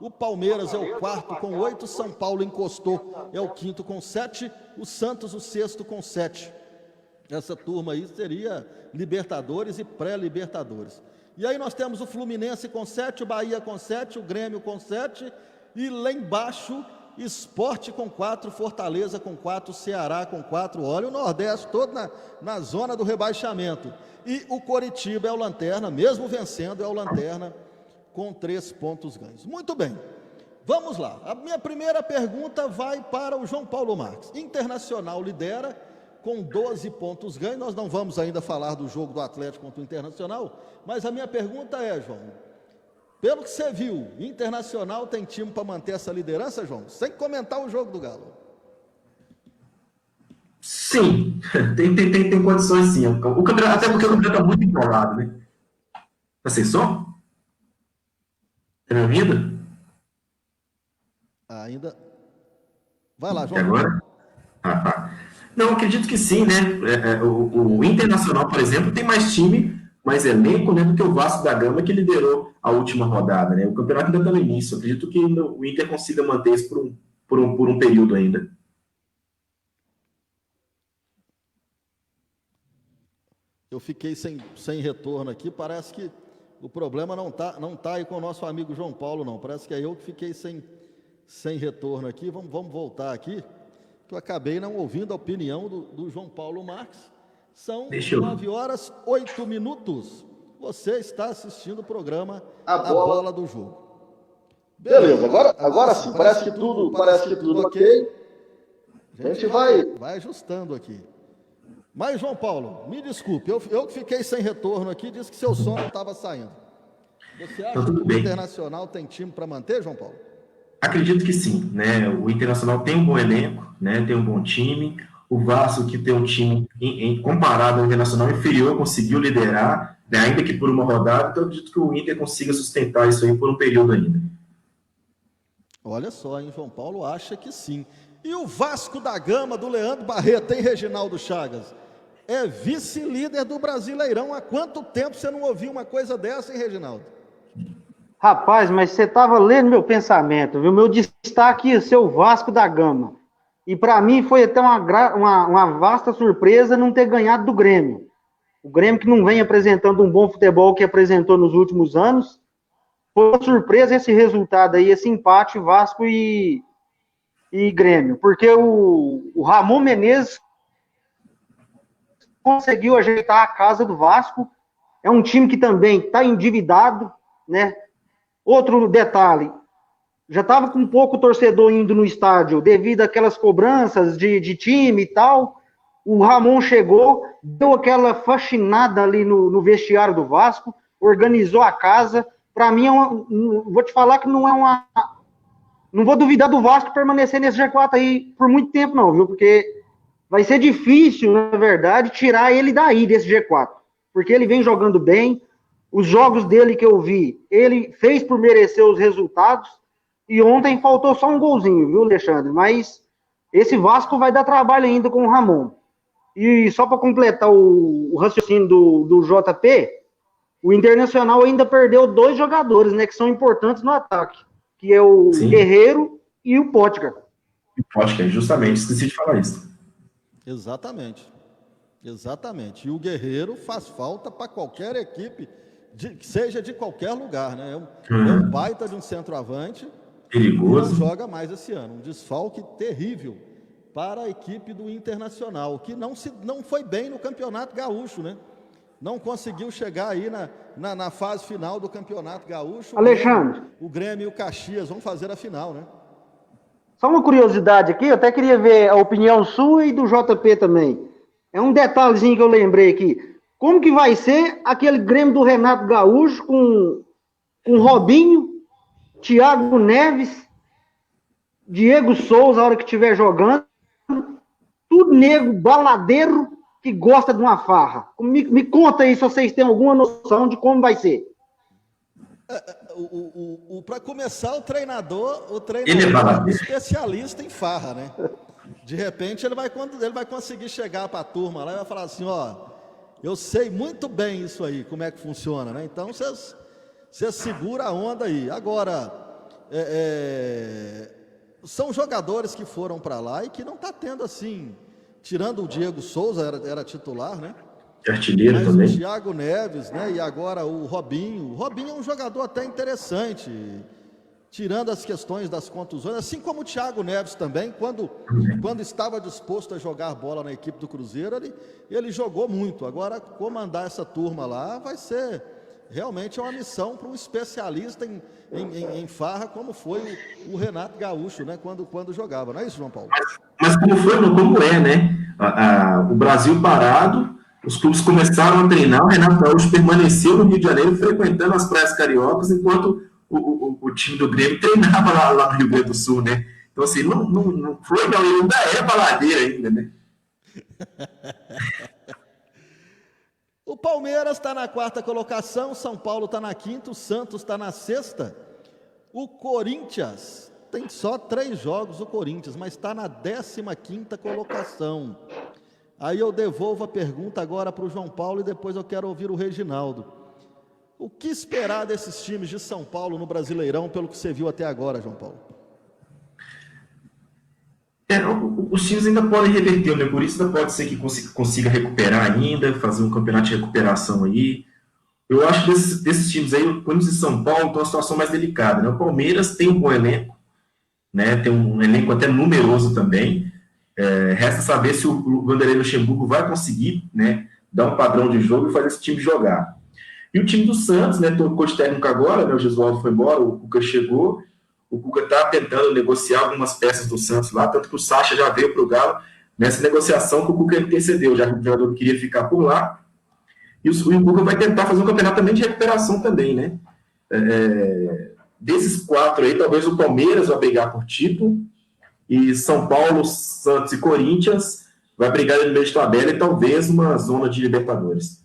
Speaker 1: o Palmeiras é o quarto com 8, São Paulo encostou, é o quinto com 7, o Santos o sexto com 7. Essa turma aí seria Libertadores e pré-Libertadores. E aí nós temos o Fluminense com 7, o Bahia com 7, o Grêmio com 7, e lá embaixo, Sport com 4, Fortaleza com 4, Ceará com 4. Olha o Nordeste todo na zona do rebaixamento. E o Coritiba é o lanterna, mesmo vencendo, é o lanterna com 3 pontos ganhos. Muito bem, vamos lá. A minha primeira pergunta vai para o João Paulo Marques. Internacional lidera com 12 pontos ganhos. Nós não vamos ainda falar do jogo do Atlético contra o Internacional, mas a minha pergunta é, João, pelo que você viu, Internacional tem time para manter essa liderança, João? Sem comentar o jogo do Galo.
Speaker 2: Sim, tem condições sim. O campeonato, até porque o campeonato está muito embolado, né? Tá sem som? Tá me ouvindo?
Speaker 1: Ainda. Vai lá, João.
Speaker 2: E agora? Tá. Não, acredito que sim, né? O Internacional, por exemplo, tem mais time, mais elenco, né, do que o Vasco da Gama, que liderou a última rodada, né? O campeonato ainda está no início. Acredito que o Inter consiga manter isso por um período ainda.
Speaker 1: Eu fiquei sem retorno aqui, parece que o problema não tá aí com o nosso amigo João Paulo, não. Parece que é eu que fiquei sem retorno aqui. Vamos voltar aqui, que eu acabei não ouvindo a opinião do João Paulo Marques. São 9h08. Você está assistindo o programa A Bola do Jogo.
Speaker 4: Beleza, agora sim, parece que tudo ok. A gente
Speaker 1: vai ajustando aqui. Mas, João Paulo, me desculpe, eu que fiquei sem retorno aqui, disse que seu som não estava saindo. Você acha que o Internacional tem time para manter, João Paulo?
Speaker 2: Acredito que sim, né? O Internacional tem um bom elenco, né? Tem um bom time. O Vasco, que tem um time comparado ao Internacional inferior, conseguiu liderar, né? Ainda que por uma rodada. Então, eu acredito que o Inter consiga sustentar isso aí por um período ainda.
Speaker 1: Olha só, hein? João Paulo acha que sim. E o Vasco da Gama, do Leandro Barreto, hein, Reginaldo Chagas? É vice-líder do Brasileirão. Há quanto tempo você não ouviu uma coisa dessa, hein, Reginaldo?
Speaker 3: Rapaz, mas você estava lendo meu pensamento, viu? Meu destaque ia ser o Vasco da Gama. E para mim foi até uma vasta surpresa não ter ganhado do Grêmio. O Grêmio que não vem apresentando um bom futebol que apresentou nos últimos anos. Foi uma surpresa esse resultado aí, esse empate Vasco e Grêmio. Porque o Ramon Menezes conseguiu ajeitar a casa do Vasco. É um time que também está endividado, né? Outro detalhe, já estava com pouco torcedor indo no estádio devido àquelas cobranças de time e tal. O Ramon chegou, deu aquela faxinada ali no vestiário do Vasco, organizou a casa. Para mim, vou te falar que não é uma... Não vou duvidar do Vasco permanecer nesse G4 aí por muito tempo não, viu? Porque vai ser difícil, na verdade, tirar ele daí desse G4. Porque ele vem jogando bem. Os jogos dele que eu vi, ele fez por merecer os resultados. E ontem faltou só um golzinho, viu, Alexandre? Mas esse Vasco vai dar trabalho ainda com o Ramon. E só para completar o raciocínio do JP, o Internacional ainda perdeu 2 jogadores, né, que são importantes no ataque, que é o
Speaker 2: Sim.
Speaker 3: Guerreiro e o Potker.
Speaker 2: O Potker, justamente, esqueci de falar isso.
Speaker 1: Exatamente. E o Guerreiro faz falta para qualquer equipe, que seja de qualquer lugar, né? É um baita de um centroavante.
Speaker 2: Perigoso.
Speaker 1: Não joga mais esse ano. Um desfalque terrível para a equipe do Internacional, que não foi bem no Campeonato Gaúcho, né? Não conseguiu chegar aí na fase final do Campeonato Gaúcho.
Speaker 3: Alexandre.
Speaker 1: O Grêmio e o Caxias vão fazer a final, né?
Speaker 3: Só uma curiosidade aqui, eu até queria ver a opinião sua e do JP também. É um detalhezinho que eu lembrei aqui. Como que vai ser aquele Grêmio do Renato Gaúcho com Robinho, Thiago Neves, Diego Souza, a hora que estiver jogando, tudo nego, baladeiro, que gosta de uma farra. Me conta aí se vocês têm alguma noção de como vai ser.
Speaker 1: Para começar, o treinador
Speaker 2: Ele
Speaker 1: é um especialista em farra, né? De repente ele vai conseguir chegar para a turma lá e vai falar assim, ó, eu sei muito bem isso aí, como é que funciona, né? Então você segura a onda aí. Agora, são jogadores que foram para lá e que não está tendo assim tirando o Diego Souza, era titular, né?
Speaker 2: Artilheiro
Speaker 1: Mas
Speaker 2: também.
Speaker 1: o Thiago Neves, né? E agora o Robinho. O Robinho é um jogador até interessante, tirando as questões das contusões, assim como o Thiago Neves também, quando estava disposto a jogar bola na equipe do Cruzeiro, ele jogou muito. Agora, comandar essa turma lá vai ser realmente uma missão para um especialista em farra, como foi o Renato Gaúcho, né? Quando jogava, não é isso, João Paulo?
Speaker 2: Mas como foi, não, como é, né? O Brasil parado, os clubes começaram a treinar, o Renato Gaúcho permaneceu no Rio de Janeiro, frequentando as praias cariocas, enquanto o time do Grêmio treinava lá no Rio Grande do Sul, né? Então, assim, não foi, não, ele ainda é baladeira ainda, né?
Speaker 1: O Palmeiras está na 4ª colocação, o São Paulo está na 5ª, o Santos está na 6ª, o Corinthians tem só 3 jogos, o Corinthians, mas está na 15ª colocação. Aí eu devolvo a pergunta agora para o João Paulo e depois eu quero ouvir o Reginaldo. O que esperar desses times de São Paulo no Brasileirão, pelo que você viu até agora, João Paulo?
Speaker 2: Os times ainda podem reverter, né? Por isso ainda pode ser que consiga recuperar ainda, fazer um campeonato de recuperação aí. Eu acho que desses times aí, o Corinthians e São Paulo estão uma situação mais delicada, né? O Palmeiras tem um bom elenco, né? Tem um elenco até numeroso também. Resta saber se o Vanderlei Luxemburgo vai conseguir, né, dar um padrão de jogo e fazer esse time jogar. E o time do Santos, né, trocou de técnico agora, né, o Gesualdo foi embora, o Cuca chegou, o Cuca está tentando negociar algumas peças do Santos lá, tanto que o Sacha já veio para o Galo nessa negociação que o Cuca intercedeu, já que o jogador queria ficar por lá. E o Cuca vai tentar fazer um campeonato também de recuperação também, né? Desses 4 aí, talvez o Palmeiras vai brigar por título, e São Paulo, Santos e Corinthians vai brigar no meio de tabela e talvez uma zona de Libertadores.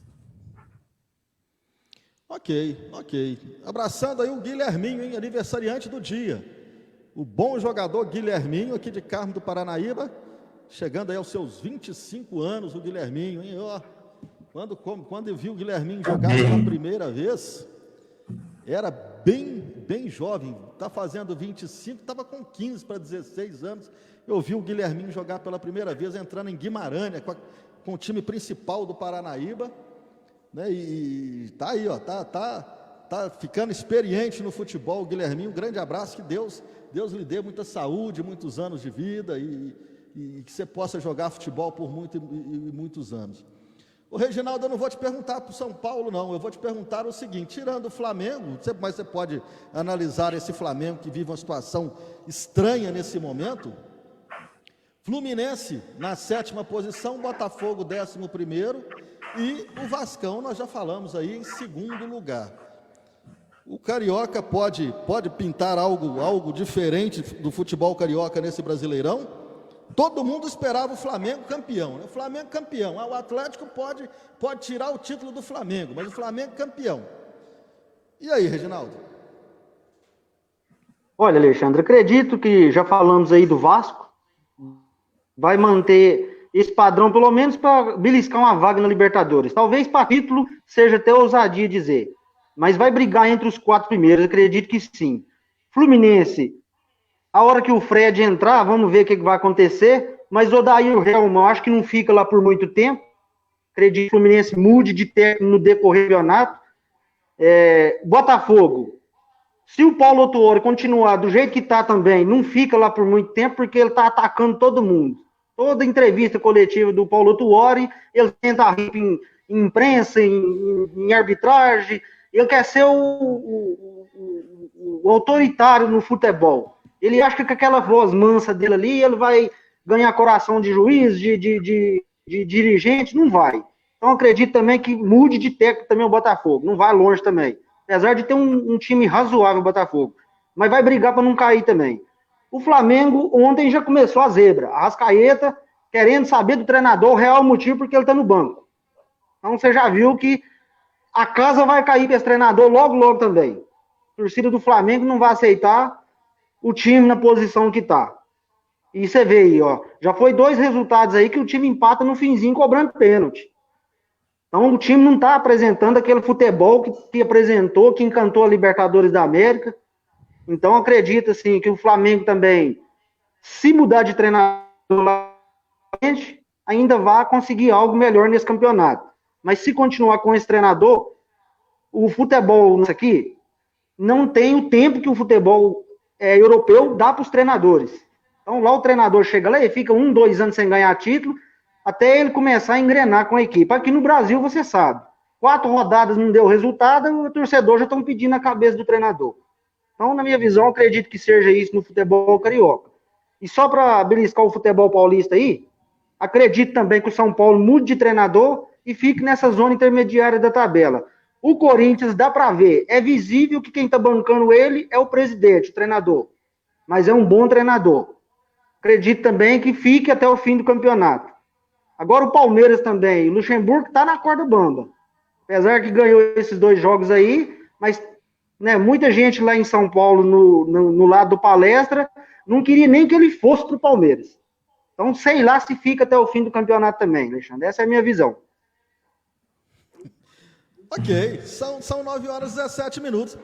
Speaker 1: Ok. Abraçando aí o Guilherminho, hein, aniversariante do dia. O bom jogador Guilherminho, aqui de Carmo do Paranaíba, chegando aí aos seus 25 anos, o Guilherminho, hein? Ó, quando eu vi o Guilherminho jogar pela primeira vez, era bem jovem, está fazendo 25, estava com 15 para 16 anos. Eu vi o Guilherminho jogar pela primeira vez, entrando em Guimarães, com o time principal do Paranaíba, né? E tá aí, ó, tá ficando experiente no futebol, o Guilherminho. Um grande abraço, que Deus lhe dê muita saúde, muitos anos de vida e que você possa jogar futebol por muitos anos. O Reginaldo, eu não vou te perguntar para o São Paulo, não. Eu vou te perguntar o seguinte: tirando o Flamengo, mas você pode analisar esse Flamengo que vive uma situação estranha nesse momento. Fluminense na 7ª posição, Botafogo 11º e o Vascão, nós já falamos aí, em 2º lugar. O Carioca pode pintar algo diferente do futebol carioca nesse Brasileirão? Todo mundo esperava o Flamengo campeão, né? O Flamengo campeão. O Atlético pode tirar o título do Flamengo, mas o Flamengo campeão. E aí, Reginaldo?
Speaker 3: Olha, Alexandre, acredito que já falamos aí do Vasco, vai manter esse padrão pelo menos para beliscar uma vaga na Libertadores. Talvez para título seja até ousadia dizer, mas vai brigar entre os 4 primeiros, acredito que sim. Fluminense, a hora que o Fred entrar, vamos ver o que vai acontecer, mas o Odair Helman, eu acho que não fica lá por muito tempo. Acredito que o Fluminense mude de técnico no decorrer do campeonato. Botafogo, se o Paulo Autuori continuar do jeito que está também, não fica lá por muito tempo, porque ele está atacando todo mundo. Toda entrevista coletiva do Paulo Autuori, ele tenta rir em imprensa, em arbitragem, ele quer ser o autoritário no futebol. Ele acha que com aquela voz mansa dele ali, ele vai ganhar coração de juiz, de dirigente, não vai. Então acredito também que mude de técnico também o Botafogo, não vai longe também. Apesar de ter um time razoável o Botafogo, mas vai brigar para não cair também. O Flamengo ontem já começou a zebra, a Arrascaeta querendo saber do treinador o real motivo porque ele está no banco. Então você já viu que a casa vai cair para esse treinador logo também. A torcida do Flamengo não vai aceitar o time na posição que está. E você vê aí, ó, já foi 2 resultados aí que o time empata no finzinho cobrando pênalti. Então o time não está apresentando aquele futebol que apresentou, que encantou a Libertadores da América. Então acredito assim, que o Flamengo também, se mudar de treinador, ainda vá conseguir algo melhor nesse campeonato. Mas se continuar com esse treinador, o futebol aqui não tem o tempo que o futebol europeu dá para os treinadores. Então lá o treinador chega lá e fica 1, 2 anos sem ganhar título, até ele começar a engrenar com a equipe. Aqui no Brasil, você sabe, 4 rodadas não deu resultado, o torcedor já estão pedindo a cabeça do treinador. Então, na minha visão, acredito que seja isso no futebol carioca. E só para beliscar o futebol paulista aí, acredito também que o São Paulo mude de treinador e fique nessa zona intermediária da tabela. O Corinthians, dá para ver, é visível que quem está bancando ele é o presidente, o treinador. Mas é um bom treinador. Acredito também que fique até o fim do campeonato. Agora o Palmeiras também, o Luxemburgo está na corda bamba. Apesar que ganhou esses 2 jogos aí, mas né, muita gente lá em São Paulo, no lado do Palestra, não queria nem que ele fosse para o Palmeiras. Então, sei lá se fica até o fim do campeonato também, Alexandre. Essa é a minha visão.
Speaker 1: Ok, são 9 horas e 17 minutos.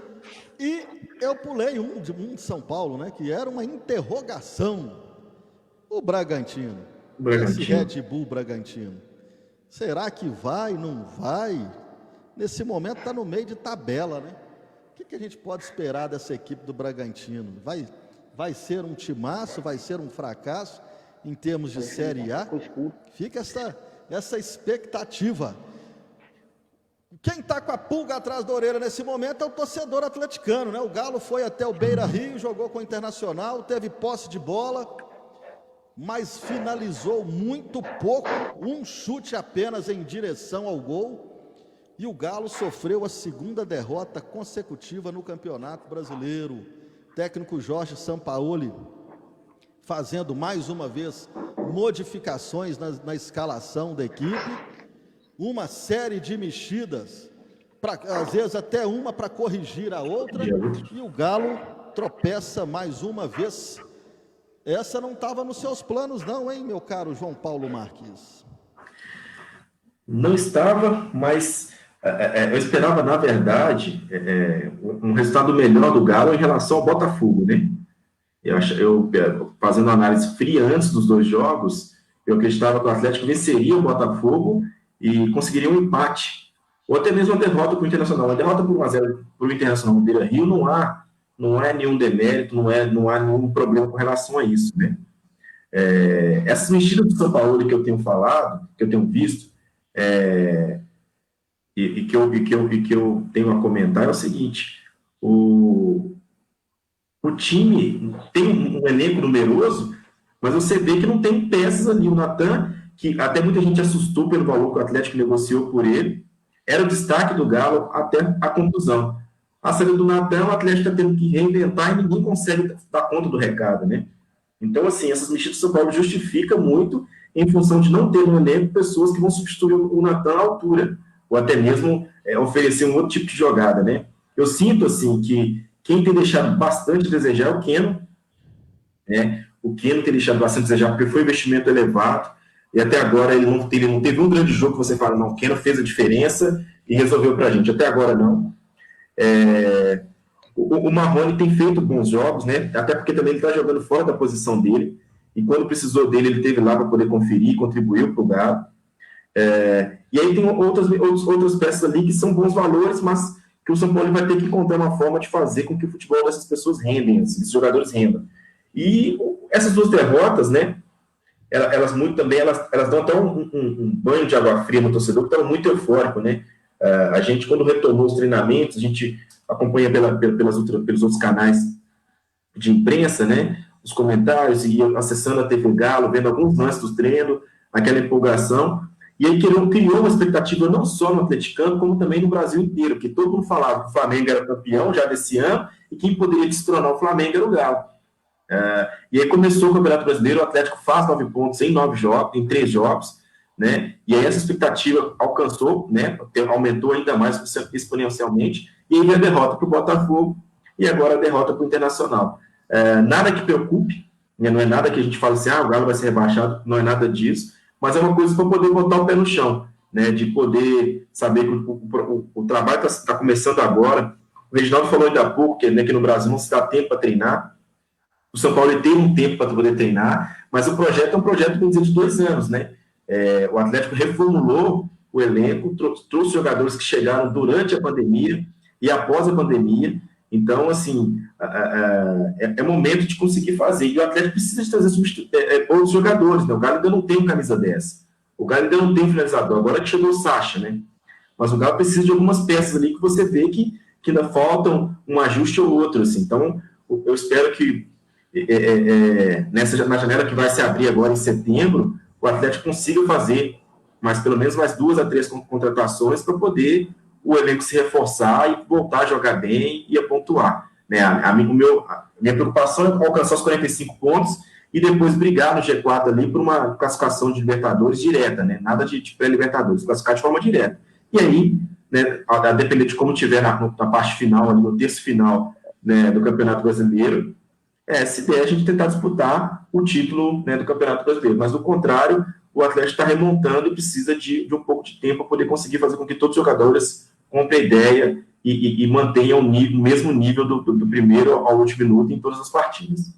Speaker 1: E eu pulei um de São Paulo, né? Que era uma interrogação. O Bragantino. Esse Red Bull Bragantino. Será que vai, não vai? Nesse momento está no meio de tabela, né? O que a gente pode esperar dessa equipe do Bragantino? Vai ser um timaço? Vai ser um fracasso em termos de Série A? Fica essa expectativa. Quem está com a pulga atrás da orelha nesse momento é o torcedor atleticano, né? O Galo foi até o Beira-Rio, jogou com o Internacional, teve posse de bola, mas finalizou muito pouco, um chute apenas em direção ao gol, e o Galo sofreu a 2ª derrota consecutiva no Campeonato Brasileiro. O técnico Jorge Sampaoli fazendo mais uma vez modificações na escalação da equipe, uma série de mexidas, às vezes até uma para corrigir a outra, e o Galo tropeça mais uma vez. Essa não estava nos seus planos não, hein, meu caro João Paulo Marques?
Speaker 2: Não estava, mas eu esperava, na verdade, um resultado melhor do Galo em relação ao Botafogo, né? Eu fazendo análise fria antes dos 2 jogos, eu acreditava que o Atlético venceria o Botafogo e conseguiria um empate, ou até mesmo uma derrota para o Internacional. Uma derrota por 1-0 para o Internacional no Beira-Rio não é nenhum demérito, não há nenhum problema com relação a isso, né? Essas mexidas do São Paulo que eu tenho falado, que eu tenho visto, e que eu tenho a comentar é o seguinte: o time tem um elenco numeroso, mas você vê que não tem peças ali. O Natan, que até muita gente assustou pelo valor que o Atlético negociou por ele, era o destaque do Galo até a conclusão. A saída do Natan, o Atlético está tendo que reinventar e ninguém consegue dar conta do recado, né? Então, assim, essas mexidas do São Paulo justificam muito em função de não ter no elenco pessoas que vão substituir o Natan à altura, ou até mesmo oferecer um outro tipo de jogada, né? Eu sinto, assim, que quem tem deixado bastante a desejar é o Keno, né? O Keno tem deixado bastante a desejar porque foi um investimento elevado, e até agora ele não teve um grande jogo que você fala, não, o Keno fez a diferença e resolveu pra gente. Até agora, não. O Marrone tem feito bons jogos, né? Até porque também ele está jogando fora da posição dele, e quando precisou dele, ele esteve lá para poder conferir, contribuiu para o Galo. E aí tem outras peças ali que são bons valores, mas que o São Paulo vai ter que encontrar uma forma de fazer com que o futebol dessas pessoas rendem, esses jogadores rendam. E essas 2 derrotas, né? Elas dão até um banho de água fria no torcedor, que estava muito eufórico, né? A gente, quando retomou os treinamentos, a gente acompanha pelos outros canais de imprensa, né? Os comentários, e acessando a TV Galo, vendo alguns lances dos treinos, aquela empolgação, e aí criou uma expectativa não só no atleticano, como também no Brasil inteiro, que todo mundo falava que o Flamengo era campeão já desse ano, e quem poderia destronar o Flamengo era o Galo. E aí começou o Campeonato Brasileiro, o Atlético faz 9 pontos em 3 jogos, né? E aí essa expectativa alcançou, né? Aumentou ainda mais exponencialmente, e aí veio a derrota para o Botafogo, e agora a derrota para o Internacional. Nada que preocupe, né? Não é nada que a gente fale assim, o Galo vai ser rebaixado, não é nada disso, mas é uma coisa para poder botar o pé no chão, né? De poder saber que o trabalho está começando agora. O Reginaldo falou ainda há pouco que no Brasil não se dá tempo para treinar. O São Paulo tem um tempo para poder treinar, mas o projeto é um projeto, vamos dizer, de 2 anos, né? O Atlético reformulou o elenco, trouxe jogadores que chegaram durante a pandemia e após a pandemia. Então, assim, é momento de conseguir fazer. E o Atlético precisa de trazer outros jogadores, né? O Galo ainda não tem um camisa 10. O Galo ainda não tem um finalizador. Agora que chegou o Sacha, né? Mas o Galo precisa de algumas peças ali que você vê que ainda faltam um ajuste ou outro, assim. Então, eu espero que na janela que vai se abrir agora em setembro, o Atlético consiga fazer pelo menos mais 2 a 3 contratações para poder o elenco se reforçar e voltar a jogar bem e a pontuar. Né? Minha preocupação é alcançar os 45 pontos e depois brigar no G4 ali por uma classificação de Libertadores direta, né? Nada de pré-Libertadores, classificar de forma direta. E aí, né, a depender de como tiver na parte final, ali, no terço final, né, do Campeonato Brasileiro, se der a gente tentar disputar o título, né, do Campeonato Brasileiro. Mas, do contrário, o Atlético está remontando e precisa de um pouco de tempo para poder conseguir fazer com que todos os jogadores comprem a ideia e mantenham o mesmo nível do primeiro ao último minuto em todas as partidas.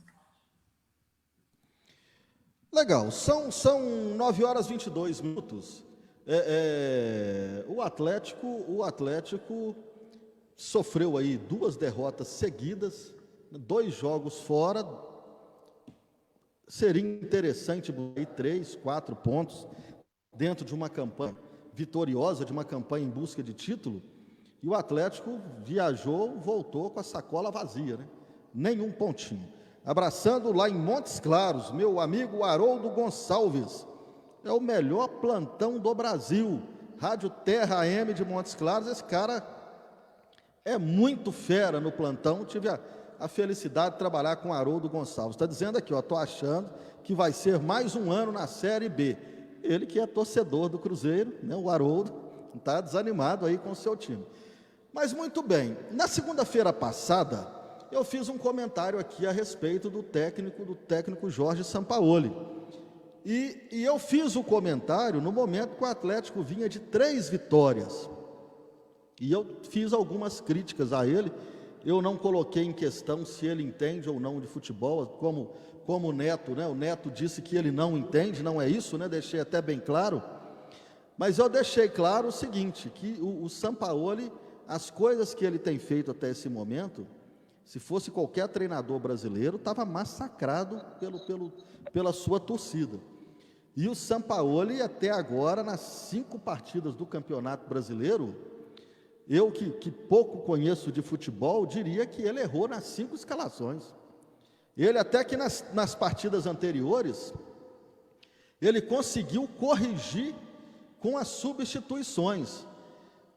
Speaker 1: Legal, são 9 horas e 22 minutos. O Atlético sofreu aí 2 derrotas seguidas, 2 jogos fora. Seria interessante buscar 3, 4 pontos dentro de uma campanha vitoriosa, de uma campanha em busca de título, e o Atlético voltou com a sacola vazia, né? Nenhum pontinho. Abraçando lá em Montes Claros, meu amigo Haroldo Gonçalves, é o melhor plantão do Brasil, Rádio Terra AM de Montes Claros. Esse cara é muito fera no plantão. Tive a felicidade de trabalhar com o Haroldo Gonçalves. Está dizendo aqui, estou achando que vai ser mais um ano na Série B. Ele que é torcedor do Cruzeiro, né, o Haroldo, está desanimado aí com o seu time. Mas muito bem, na segunda-feira passada, eu fiz um comentário aqui a respeito do técnico Jorge Sampaoli. E eu fiz o comentário no momento que o Atlético vinha de 3 vitórias. E eu fiz algumas críticas a ele. Eu não coloquei em questão se ele entende ou não de futebol, como o Neto, né? O Neto disse que ele não entende, não é isso, né? Deixei até bem claro. Mas eu deixei claro o seguinte, que o Sampaoli, as coisas que ele tem feito até esse momento, se fosse qualquer treinador brasileiro, estava massacrado pela sua torcida. E o Sampaoli, até agora, nas 5 partidas do Campeonato Brasileiro, eu que pouco conheço de futebol, diria que ele errou nas 5 escalações. Ele até que nas partidas anteriores, ele conseguiu corrigir com as substituições,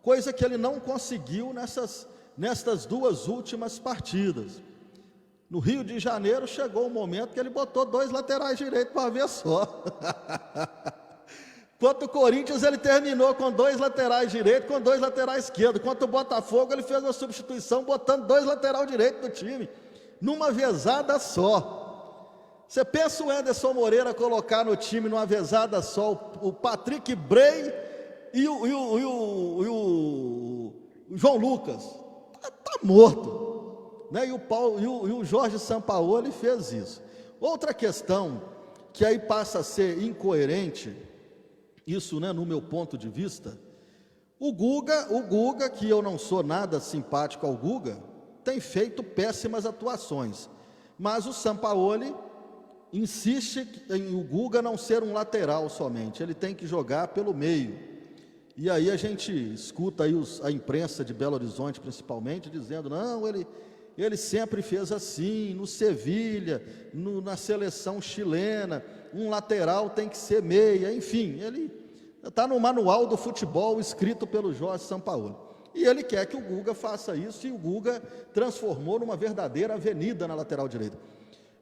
Speaker 1: coisa que ele não conseguiu nestas 2 últimas partidas. No Rio de Janeiro chegou o momento que ele botou 2 laterais direitos para ver só. Quanto o Corinthians, ele terminou com 2 laterais direitos, com 2 laterais esquerdos. Quanto o Botafogo, ele fez uma substituição botando 2 laterais direitos do time, numa vezada só. Você pensa o Anderson Moreira colocar no time numa vezada só o Patrick Bray e o João Lucas? Tá morto. Né? E o Jorge Sampaoli fez isso. Outra questão, que aí passa a ser incoerente, isso, né, no meu ponto de vista, o Guga, que eu não sou nada simpático ao Guga, tem feito péssimas atuações, mas o Sampaoli insiste em o Guga não ser um lateral somente, ele tem que jogar pelo meio. E aí a gente escuta aí a imprensa de Belo Horizonte principalmente dizendo, não, ele sempre fez assim, no Sevilha, na seleção chilena, um lateral tem que ser meia, enfim, ele está no manual do futebol escrito pelo Jorge Sampaoli. E ele quer que o Guga faça isso, e o Guga transformou numa verdadeira avenida na lateral direita.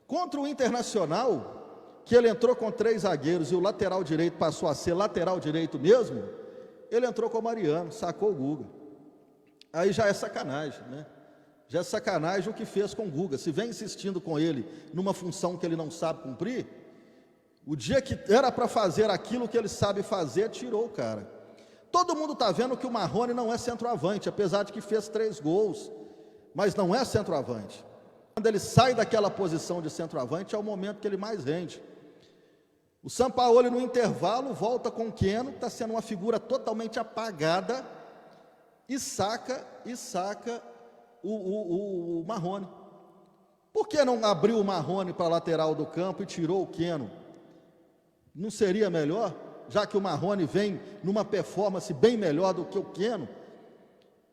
Speaker 1: Contra o Internacional, que ele entrou com 3 zagueiros e o lateral direito passou a ser lateral direito mesmo, ele entrou com o Mariano, sacou o Guga. Aí já é sacanagem, né? Já é sacanagem o que fez com o Guga. Se vem insistindo com ele numa função que ele não sabe cumprir, o dia que era para fazer aquilo que ele sabe fazer, tirou o cara. Todo mundo está vendo que o Marrone não é centroavante, apesar de que fez 3 gols, mas não é centroavante. Quando ele sai daquela posição de centroavante, é o momento que ele mais rende. O Sampaoli, no intervalo, volta com o Keno, que está sendo uma figura totalmente apagada, e saca o Marrone. Por que não abriu o Marrone para a lateral do campo e tirou o Keno? Não seria melhor? Já que o Marrone vem numa performance bem melhor do que o Keno.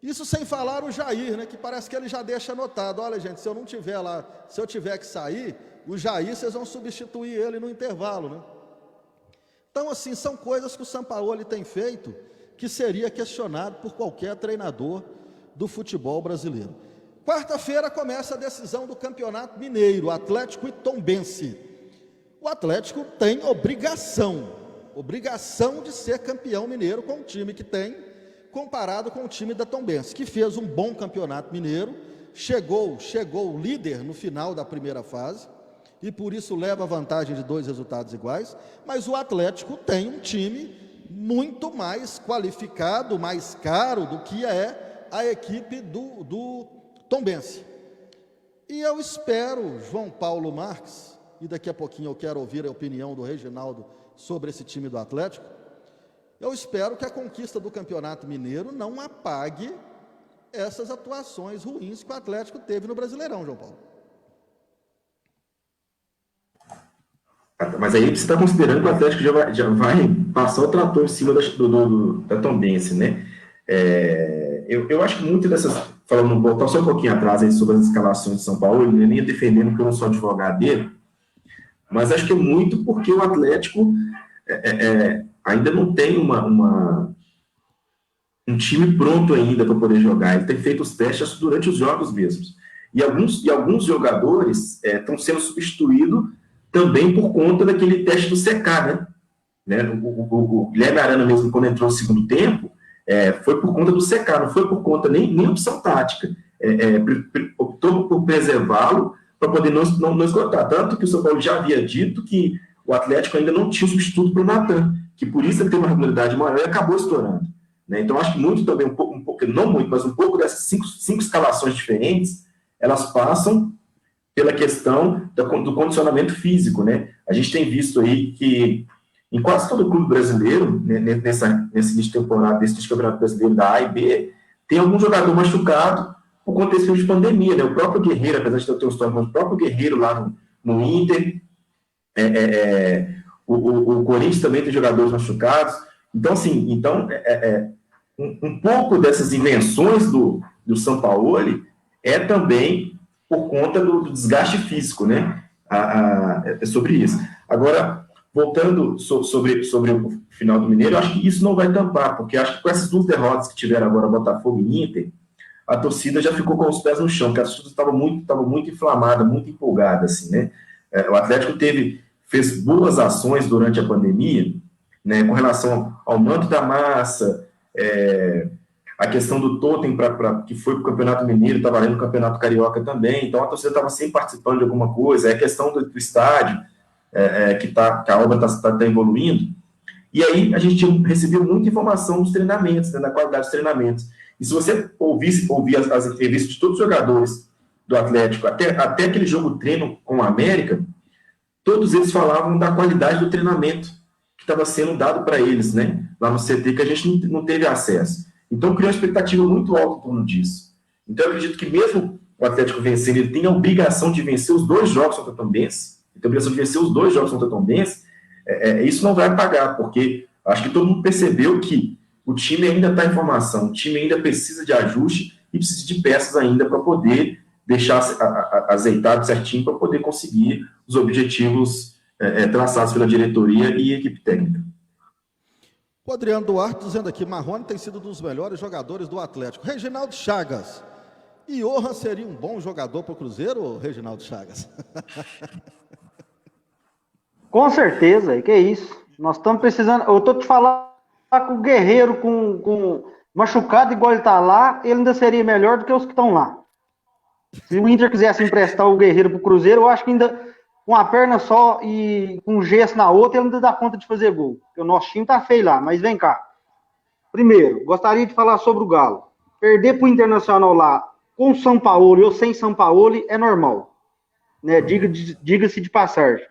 Speaker 1: Isso sem falar o Jair, né, que parece que ele já deixa anotado. Olha, gente, se eu não tiver lá, se eu tiver que sair, o Jair, vocês vão substituir ele no intervalo, né? Então, assim, são coisas que o Sampaoli tem feito que seria questionado por qualquer treinador do futebol brasileiro. Quarta-feira começa a decisão do Campeonato Mineiro, Atlético e Tombense. O Atlético tem obrigação de ser campeão mineiro com o time que tem, comparado com o time da Tombense, que fez um bom campeonato mineiro, chegou líder no final da primeira fase, e por isso leva vantagem de 2 resultados iguais, mas o Atlético tem um time muito mais qualificado, mais caro do que é a equipe do Tombense. E eu espero, João Paulo Marques, e daqui a pouquinho eu quero ouvir a opinião do Reginaldo sobre esse time do Atlético, eu espero que a conquista do Campeonato Mineiro não apague essas atuações ruins que o Atlético teve no Brasileirão, João Paulo.
Speaker 2: Mas aí você está considerando que o Atlético já vai passar o trator em cima da Tombense, né? Eu acho que muito dessas... voltar só um pouquinho atrás aí sobre as escalações de São Paulo, eu nem ia defendendo porque eu não sou advogado dele, mas acho que é muito porque o Atlético ainda não tem um time pronto ainda para poder jogar. Ele tem feito os testes durante os jogos mesmos. E alguns jogadores estão sendo substituídos também por conta daquele teste do secar, né? O Guilherme Arana mesmo, quando entrou no segundo tempo, foi por conta do secar, não foi por conta nem opção tática. Optou por preservá-lo para poder não esgotar. Tanto que o São Paulo já havia dito que o Atlético ainda não tinha substituto para o Natan, que por isso ele tem uma regularidade maior e acabou estourando, né? Então, acho que muito também, um pouco, não muito, mas um pouco dessas cinco escalações diferentes, elas passam pela questão do condicionamento físico, né? A gente tem visto aí que em quase todo clube brasileiro, né, nesse início de temporada, desse campeonato brasileiro da A e B, tem algum jogador machucado por conta desse de pandemia, né? O próprio Guerreiro, apesar de ter um histórico, o próprio Guerreiro lá no Inter, o Corinthians também tem jogadores machucados. Então, assim, um pouco dessas invenções do Sampaoli é também por conta do desgaste físico, né? É sobre isso. Agora, voltando sobre o final do Mineiro, eu acho que isso não vai tampar, porque acho que com essas 2 derrotas que tiveram agora, Botafogo e Inter, a torcida já ficou com os pés no chão, porque a torcida estava muito inflamada, muito empolgada, assim, né? O Atlético fez boas ações durante a pandemia, né, com relação ao manto da massa, a questão do totem que foi para o Campeonato Mineiro, está valendo o Campeonato Carioca também, então a torcida estava sempre participando de alguma coisa, a questão do estádio, que a obra está evoluindo, e aí a gente recebeu muita informação dos treinamentos, né, da qualidade dos treinamentos. E se você ouvir as entrevistas de todos os jogadores do Atlético, até aquele jogo treino com a América, todos eles falavam da qualidade do treinamento que estava sendo dado para eles, né, lá no CT, que a gente não teve acesso. Então, criou uma expectativa muito alta em torno disso. Então, eu acredito que mesmo o Atlético vencendo, ele tem a obrigação de vencer os 2 jogos contra a Tombense, ele tem a obrigação de vencer os 2 jogos contra a Tombense, isso não vai pagar, porque acho que todo mundo percebeu que o time ainda está em formação, o time ainda precisa de ajuste e precisa de peças ainda para poder deixar azeitado certinho para poder conseguir os objetivos traçados pela diretoria e equipe técnica.
Speaker 1: O Adriano Duarte dizendo aqui, Marrone tem sido um dos melhores jogadores do Atlético. Reginaldo Chagas, Johan seria um bom jogador para o Cruzeiro, Reginaldo Chagas?
Speaker 3: Com certeza, que é isso. Nós estamos precisando, eu estou te falando com o Guerreiro com machucado igual ele está lá, ele ainda seria melhor do que os que estão lá. Se o Inter quisesse emprestar o Guerreiro para o Cruzeiro, eu acho que ainda com a perna só e com gesso na outra, ele ainda dá conta de fazer gol. Porque o nosso time tá feio lá, mas vem cá. Primeiro, gostaria de falar sobre o Galo. Perder para o Internacional lá, com o Sampaoli ou sem Sampaoli, é normal. Né? Diga-se de passagem.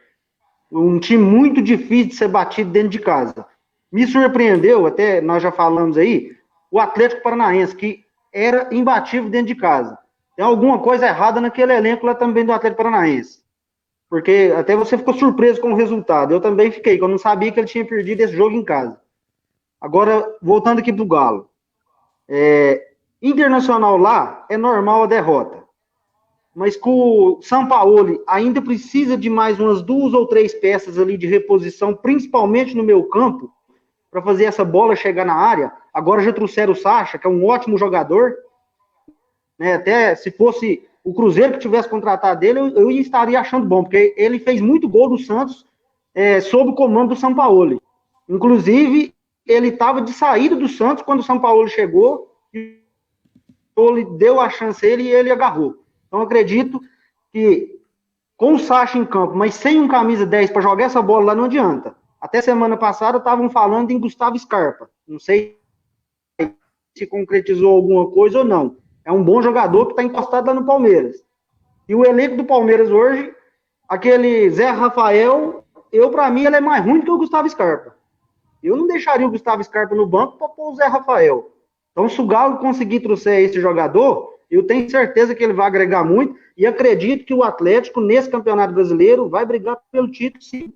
Speaker 3: Um time muito difícil de ser batido dentro de casa. Me surpreendeu, até nós já falamos aí, o Atlético Paranaense, que era imbatível dentro de casa. Tem alguma coisa errada naquele elenco lá também do Atlético Paranaense. Porque até você ficou surpreso com o resultado. Eu também fiquei, que eu não sabia que ele tinha perdido esse jogo em casa. Agora, voltando aqui pro Galo. Internacional lá, é normal a derrota. Mas com o Sampaoli ainda precisa de mais umas 2 ou 3 peças ali de reposição, principalmente no meio campo, para fazer essa bola chegar na área. Agora já trouxeram o Sacha, que é um ótimo jogador. Né? Até se fosse o Cruzeiro que tivesse contratado ele, eu estaria achando bom, porque ele fez muito gol do Santos sob o comando do Sampaoli. Inclusive, ele estava de saída do Santos quando o Sampaoli chegou, ele deu a chance a ele e ele agarrou. Então, acredito que com o Sacha em campo, mas sem um camisa 10 para jogar essa bola lá, não adianta. Até semana passada estavam falando em Gustavo Scarpa. Não sei se concretizou alguma coisa ou não. É um bom jogador que está encostado lá no Palmeiras. E o elenco do Palmeiras hoje, aquele Zé Rafael, para mim, ele é mais ruim do que o Gustavo Scarpa. Eu não deixaria o Gustavo Scarpa no banco para pôr o Zé Rafael. Então, se o Galo conseguir trouxer esse jogador, eu tenho certeza que ele vai agregar muito e acredito que o Atlético, nesse Campeonato Brasileiro, vai brigar pelo título, sim.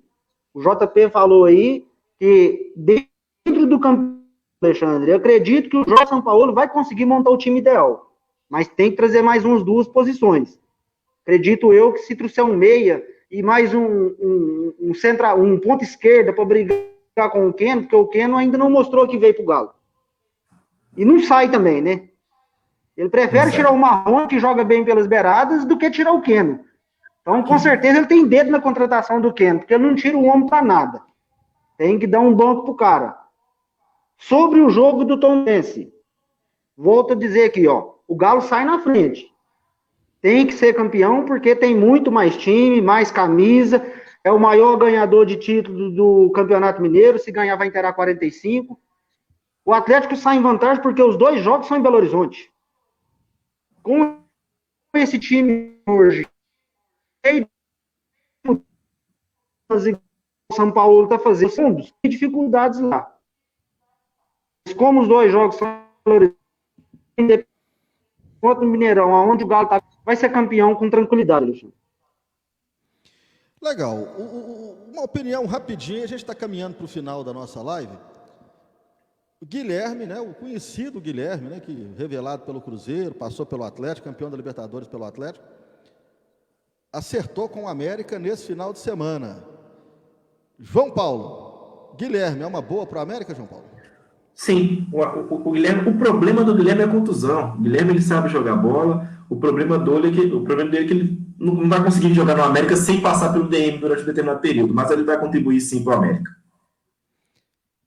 Speaker 3: O JP falou aí que dentro do campeonato, Alexandre, eu acredito que o Jorge Sampaoli vai conseguir montar o time ideal, mas tem que trazer mais umas 2 posições. Acredito eu que se trouxer um meia e mais um ponta esquerda para brigar com o Keno, porque o Keno ainda não mostrou que veio pro Galo. E não sai também, né? Ele prefere tirar o Marrom, que joga bem pelas beiradas, do que tirar o Keno. Então, com certeza, ele tem dedo na contratação do Keno, porque ele não tira o homem para nada. Tem que dar um banco pro cara. Sobre o jogo do Tombense, volto a dizer aqui, ó, o Galo sai na frente. Tem que ser campeão, porque tem muito mais time, mais camisa, é o maior ganhador de título do Campeonato Mineiro, se ganhar vai inteirar 45. O Atlético sai em vantagem porque os 2 jogos são em Belo Horizonte. Com esse time hoje, o São Paulo está fazendo fundos, tem dificuldades lá. Mas como os 2 jogos são contra o Mineirão, aonde o Galo tá, vai ser campeão com tranquilidade, Alexandre.
Speaker 1: Legal. Uma opinião rapidinha, a gente está caminhando para o final da nossa live. O Guilherme, né, o conhecido Guilherme, né, que revelado pelo Cruzeiro, passou pelo Atlético, campeão da Libertadores pelo Atlético, acertou com o América nesse final de semana. João Paulo, Guilherme é uma boa para o América, João Paulo?
Speaker 2: Sim, o Guilherme, o problema do Guilherme é a contusão. O Guilherme, ele sabe jogar bola, o problema dele é que ele não vai conseguir jogar no América sem passar pelo DM durante um determinado período, mas ele vai contribuir sim para o América.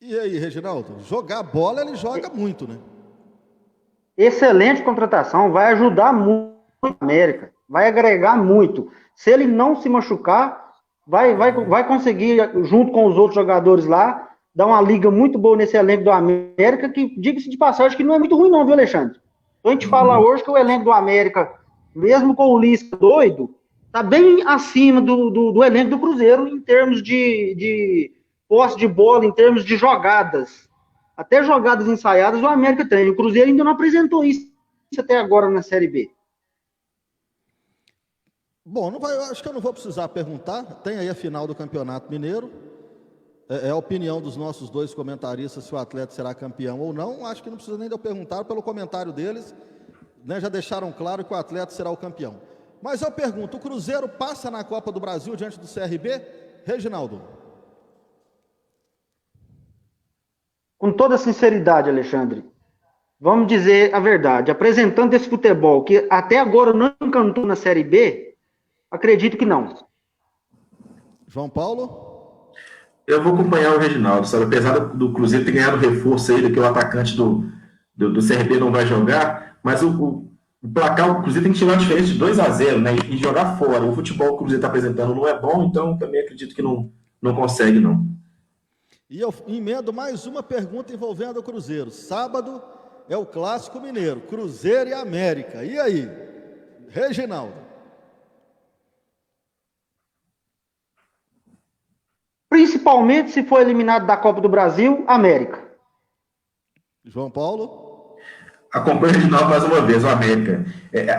Speaker 1: E aí, Reginaldo, jogar bola ele joga muito, né?
Speaker 3: Excelente contratação, vai ajudar muito a América, vai agregar muito. Se ele não se machucar, vai conseguir, junto com os outros jogadores lá, dar uma liga muito boa nesse elenco do América, que, diga-se de passagem, que não é muito ruim não, viu, Alexandre? Então a gente fala hoje que o elenco do América, mesmo com o Lisca doido, tá bem acima do elenco do Cruzeiro em termos de posse de bola, em termos de jogadas. Até jogadas ensaiadas o América tem. O Cruzeiro ainda não apresentou isso até agora na Série B.
Speaker 1: Bom, acho que eu não vou precisar perguntar. Tem aí a final do Campeonato Mineiro. É a opinião dos nossos 2 comentaristas se o Atlético será campeão ou não. Acho que não precisa nem de eu perguntar, pelo comentário deles, né, já deixaram claro que o Atlético será o campeão. Mas eu pergunto, o Cruzeiro passa na Copa do Brasil diante do CRB? Reginaldo?
Speaker 3: Com toda sinceridade, Alexandre, vamos dizer a verdade. Apresentando esse futebol que até agora não encantou na Série B, acredito que não.
Speaker 1: João Paulo?
Speaker 2: Eu vou acompanhar o Reginaldo, sabe? Apesar do Cruzeiro ter ganhado reforço aí, que o atacante do CRB não vai jogar, mas o placar, o Cruzeiro tem que tirar a diferença de 2-0, né? E jogar fora. O futebol que o Cruzeiro está apresentando não é bom, então também acredito que não consegue, não.
Speaker 1: E eu emendo mais uma pergunta envolvendo o Cruzeiro. Sábado é o Clássico Mineiro, Cruzeiro e América. E aí, Reginaldo?
Speaker 3: principalmente se for eliminado da Copa do Brasil, América.
Speaker 1: João Paulo?
Speaker 2: Acompanho o Reginaldo mais uma vez, o América.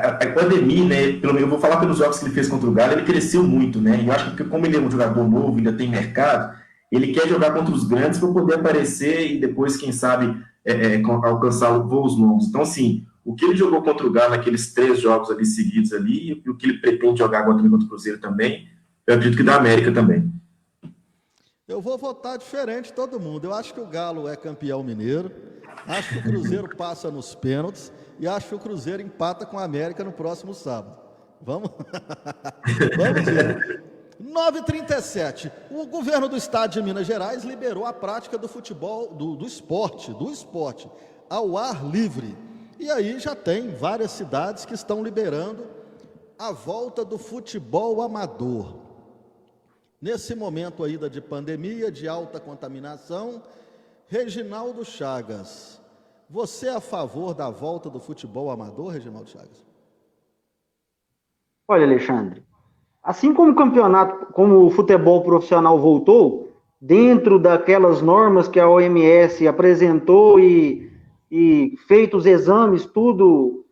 Speaker 2: A pandemia, né, pelo menos eu vou falar pelos jogos que ele fez contra o Galo, ele cresceu muito, né? E eu acho que como ele é um jogador novo, ainda tem mercado, ele quer jogar contra os grandes para poder aparecer e depois, quem sabe, alcançar voos longos. Então, assim, o que ele jogou contra o Galo naqueles 3 jogos ali seguidos ali, e o que ele pretende jogar agora contra o Cruzeiro também, eu acredito que da América também.
Speaker 1: Eu vou votar diferente de todo mundo. Eu acho que o Galo é campeão mineiro, acho que o Cruzeiro passa nos pênaltis e acho que o Cruzeiro empata com a América no próximo sábado. Vamos? Vamos ver. 9h37. O governo do estado de Minas Gerais liberou a prática do futebol, do esporte ao ar livre. E aí já tem várias cidades que estão liberando a volta do futebol amador. Nesse momento ainda de pandemia, de alta contaminação, Reginaldo Chagas, você é a favor da volta do futebol amador, Reginaldo Chagas?
Speaker 3: Olha, Alexandre, assim como o campeonato, como o futebol profissional voltou, dentro daquelas normas que a OMS apresentou e feito os exames, tudo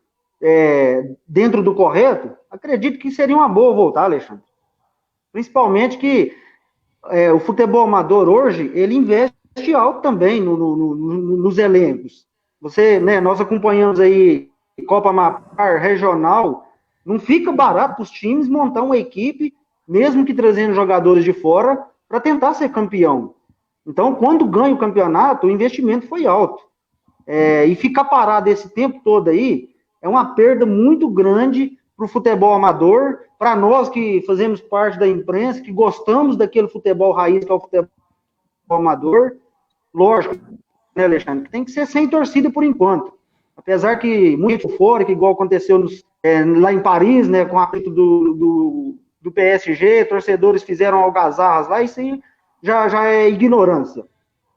Speaker 3: dentro do correto, acredito que seria uma boa voltar, Alexandre. Principalmente que o futebol amador hoje, ele investe alto também nos elencos. Nós acompanhamos aí Copa Amapar, regional, não fica barato para os times montar uma equipe, mesmo que trazendo jogadores de fora, para tentar ser campeão. Então, quando ganha o campeonato, o investimento foi alto. E ficar parado esse tempo todo aí, é uma perda muito grande para o futebol amador, para nós que fazemos parte da imprensa, que gostamos daquele futebol raiz que é o futebol amador, lógico, né, Alexandre, que tem que ser sem torcida por enquanto. Apesar que muito fora, que igual aconteceu lá em Paris, né, com a frente do PSG, torcedores fizeram algazarras lá, isso aí já é ignorância.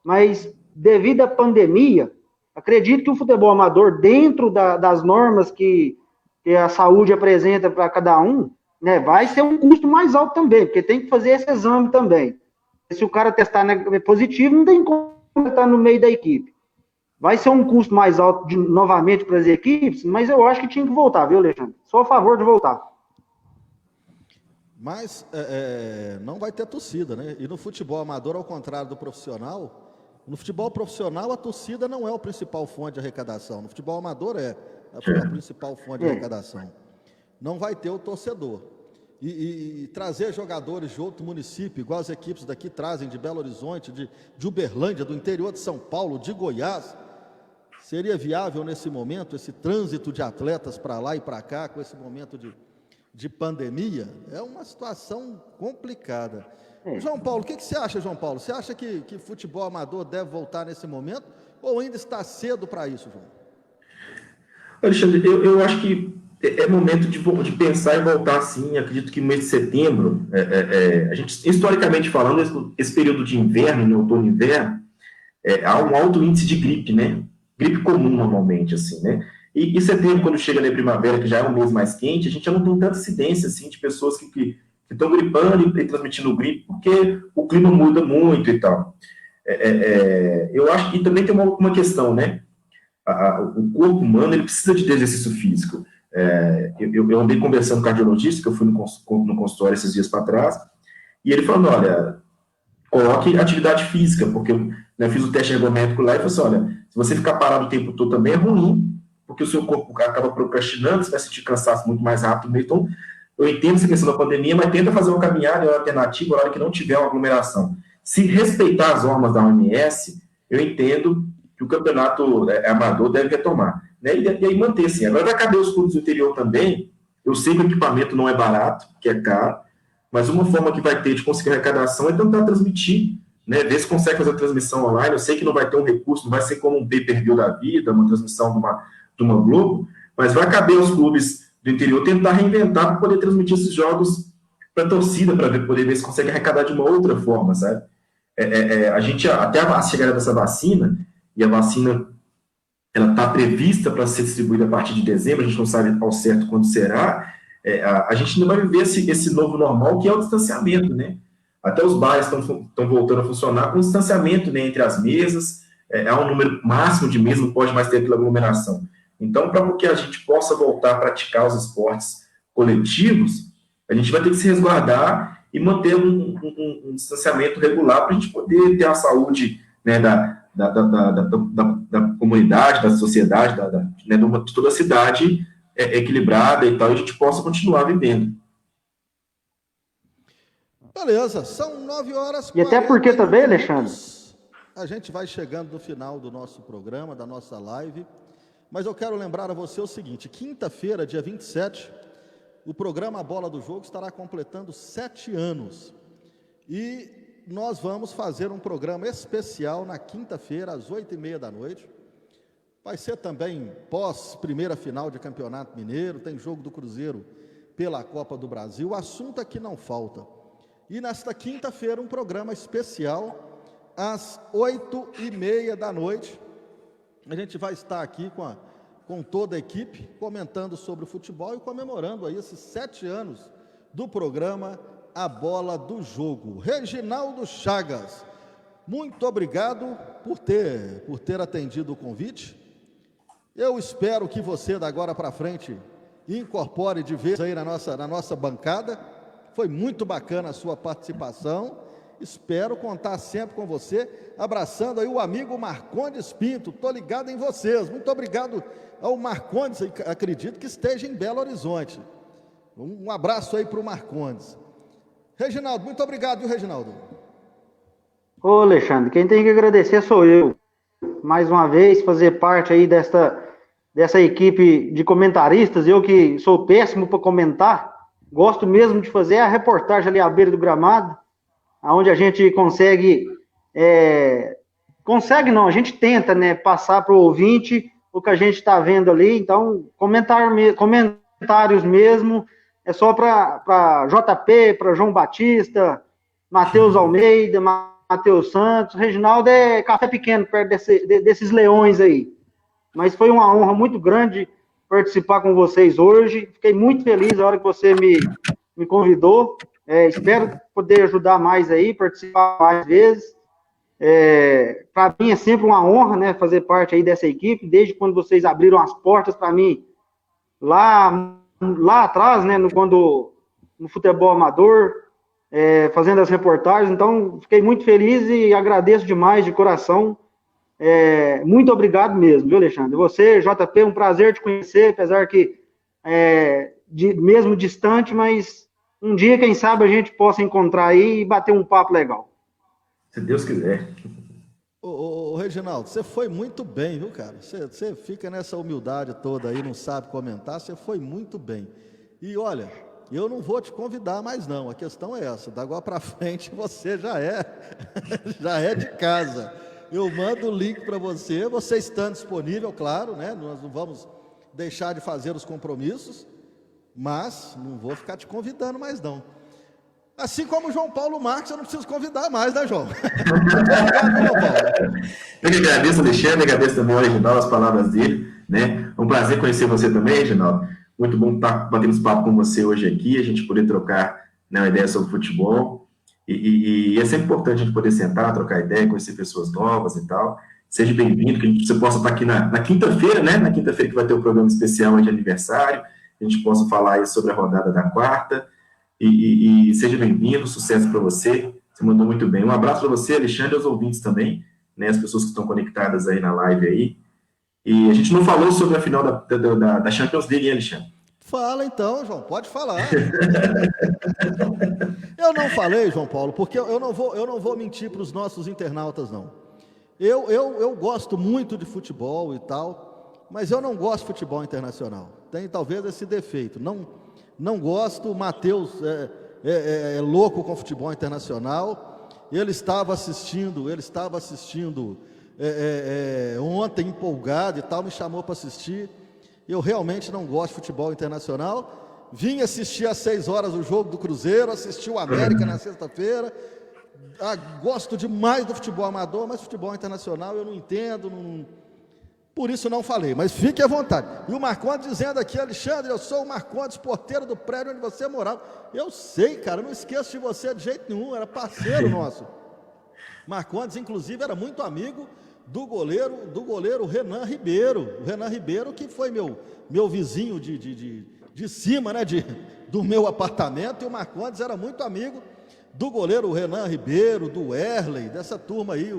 Speaker 3: Mas devido à pandemia, acredito que o futebol amador, dentro das normas que a saúde apresenta para cada um, né, vai ser um custo mais alto também, porque tem que fazer esse exame também. Se o cara testar positivo, não tem como estar no meio da equipe. Vai ser um custo mais alto novamente para as equipes, mas eu acho que tinha que voltar, viu, Alexandre? Sou a favor de voltar.
Speaker 1: Mas não vai ter torcida, né? E no futebol amador, ao contrário do profissional, no futebol profissional a torcida não é a principal fonte de arrecadação. No futebol amador é a principal fonte de arrecadação. Não vai ter o torcedor. E trazer jogadores de outro município, igual as equipes daqui trazem de Belo Horizonte, de Uberlândia, do interior de São Paulo, de Goiás, seria viável nesse momento, esse trânsito de atletas para lá e para cá, com esse momento de pandemia? É uma situação complicada. João Paulo, o que você acha, João Paulo? Você acha que futebol amador deve voltar nesse momento ou ainda está cedo para isso, João?
Speaker 2: Alexandre, eu acho que é momento de pensar em voltar sim. Acredito que no mês de setembro, a gente, historicamente falando, esse período de inverno, no outono e inverno, há um alto índice de gripe, né? Gripe comum normalmente, assim, né? E setembro, quando chega na primavera, que já é um mês mais quente, a gente já não tem tanta incidência, assim, de pessoas que estão gripando e transmitindo gripe, porque o clima muda muito e tal. Eu acho que também tem uma questão, né? O corpo humano, ele precisa de exercício físico. Eu andei conversando com o cardiologista, que eu fui no consultório esses dias para trás, e ele falando, olha, coloque atividade física, porque eu fiz o teste ergométrico lá e falei assim, olha, se você ficar parado o tempo todo também é ruim, porque o seu corpo acaba procrastinando, você vai sentir cansaço muito mais rápido. Então, eu entendo essa questão da pandemia, mas tenta fazer uma caminhada, uma alternativa, na hora que não tiver uma aglomeração. Se respeitar as normas da OMS, eu entendo que o campeonato amador deve retomar. Né? E aí manter, assim. Agora vai caber os clubes do interior também. Eu sei que o equipamento não é barato, que é caro, mas uma forma que vai ter de conseguir arrecadação é tentar transmitir, né? Ver se consegue fazer a transmissão online. Eu sei que não vai ter um recurso, não vai ser como um pay-per-view da vida, uma transmissão de uma Globo, mas vai caber aos clubes do interior tentar reinventar para poder transmitir esses jogos para a torcida, para poder ver se consegue arrecadar de uma outra forma, sabe? A gente, até a chegada dessa vacina, e a vacina ela está prevista para ser distribuída a partir de dezembro, a gente não sabe ao certo quando será, a gente ainda vai viver esse novo normal, que é o distanciamento, né? Até os bares estão voltando a funcionar com distanciamento, né, entre as mesas, há um número máximo de mesas, não pode mais ter aquela aglomeração. Então, para que a gente possa voltar a praticar os esportes coletivos, a gente vai ter que se resguardar e manter um distanciamento regular para a gente poder ter a saúde, né, da comunidade, da sociedade, né, de toda a cidade equilibrada e tal, e a gente possa continuar vivendo.
Speaker 1: Beleza, são 9h.
Speaker 3: E até porque também, Alexandre,
Speaker 1: a gente vai chegando no final do nosso programa, da nossa live, mas eu quero lembrar a você o seguinte: quinta-feira, dia 27, o programa A Bola do Jogo estará completando 7 anos, e nós vamos fazer um programa especial na quinta-feira, às 20h30. Vai ser também pós-primeira final de Campeonato Mineiro, tem jogo do Cruzeiro pela Copa do Brasil, o assunto aqui não falta. E nesta quinta-feira, um programa especial, às 20h30. A gente vai estar aqui com toda a equipe, comentando sobre o futebol e comemorando aí esses 7 anos do programa A Bola do Jogo. Reginaldo Chagas, muito obrigado por ter atendido o convite. Eu espero que você, da agora para frente, incorpore de vez aí na nossa bancada. Foi muito bacana a sua participação. Espero contar sempre com você. Abraçando aí o amigo Marcondes Pinto. Estou ligado em vocês. Muito obrigado ao Marcondes. Acredito que esteja em Belo Horizonte. Um abraço aí para o Marcondes. Reginaldo, muito obrigado, viu, Reginaldo?
Speaker 3: Ô, Alexandre, quem tem que agradecer sou eu. Mais uma vez, fazer parte aí dessa equipe de comentaristas. Eu que sou péssimo para comentar. Gosto mesmo de fazer a reportagem ali à beira do gramado, onde a gente consegue não, a gente tenta, né, passar para o ouvinte o que a gente está vendo ali. Então, comentários mesmo, é só para JP, para João Batista, Matheus Almeida, Matheus Santos. Reginaldo é café pequeno perto desses leões aí. Mas foi uma honra muito grande participar com vocês hoje. Fiquei muito feliz na hora que você me convidou. Espero poder ajudar mais aí, participar mais vezes. Para mim é sempre uma honra, né, fazer parte aí dessa equipe, desde quando vocês abriram as portas para mim, lá atrás, né, no futebol amador, fazendo as reportagens. Então, fiquei muito feliz e agradeço demais de coração. Muito obrigado mesmo, viu, Alexandre? Você, JP, um prazer te conhecer, apesar que mesmo distante, mas um dia, quem sabe, a gente possa encontrar aí e bater um papo legal.
Speaker 2: Se Deus quiser.
Speaker 1: Ô, Reginaldo, você foi muito bem, viu, cara? Você fica nessa humildade toda aí, não sabe comentar, você foi muito bem. E olha, eu não vou te convidar mais não, a questão é essa, da agora para frente você já é de casa. Eu mando o link para você estando disponível, claro, né? Nós não vamos deixar de fazer os compromissos, mas não vou ficar te convidando mais não. Assim como o João Paulo Marques, eu não preciso convidar mais, né, João? Obrigado, João Paulo.
Speaker 2: Eu que agradeço, Alexandre, agradeço também ao Reginaldo, as palavras dele, né? Um prazer conhecer você também, Reginaldo. Muito bom estar batendo esse papo com você hoje aqui, a gente poder trocar, né, uma ideia sobre futebol. E é sempre importante a gente poder sentar, trocar ideia, conhecer pessoas novas e tal. Seja bem-vindo, que você possa estar aqui na quinta-feira, né? Na quinta-feira que vai ter o programa especial de aniversário, a gente possa falar aí sobre a rodada da quarta. E seja bem-vindo, sucesso para você. Você mandou muito bem. Um abraço para você, Alexandre, e aos ouvintes também, né? As pessoas que estão conectadas aí na live aí. E a gente não falou sobre a final da Champions League, hein, Alexandre?
Speaker 1: Fala então, João, pode falar. Eu não falei, João Paulo, porque eu não vou mentir para os nossos internautas, não. Eu gosto muito de futebol e tal, mas eu não gosto de futebol internacional. Tem talvez esse defeito. Não gosto. O Matheus é louco com futebol internacional. Ele estava assistindo ontem empolgado e tal, me chamou para assistir. Eu realmente não gosto de futebol internacional. Vim assistir às 6 horas o jogo do Cruzeiro, assisti o América na sexta-feira. Gosto demais do futebol amador, mas futebol internacional eu não entendo. Por isso não falei, mas fique à vontade. E o Marcondes dizendo aqui, Alexandre, eu sou o Marcondes, porteiro do prédio onde você morava. Eu sei, cara, não esqueço de você de jeito nenhum, era parceiro nosso. Marcondes, inclusive, era muito amigo do goleiro Renan Ribeiro. O Renan Ribeiro, que foi meu vizinho de cima, né, do meu apartamento, e o Marcondes era muito amigo do goleiro Renan Ribeiro, do Erley, dessa turma aí,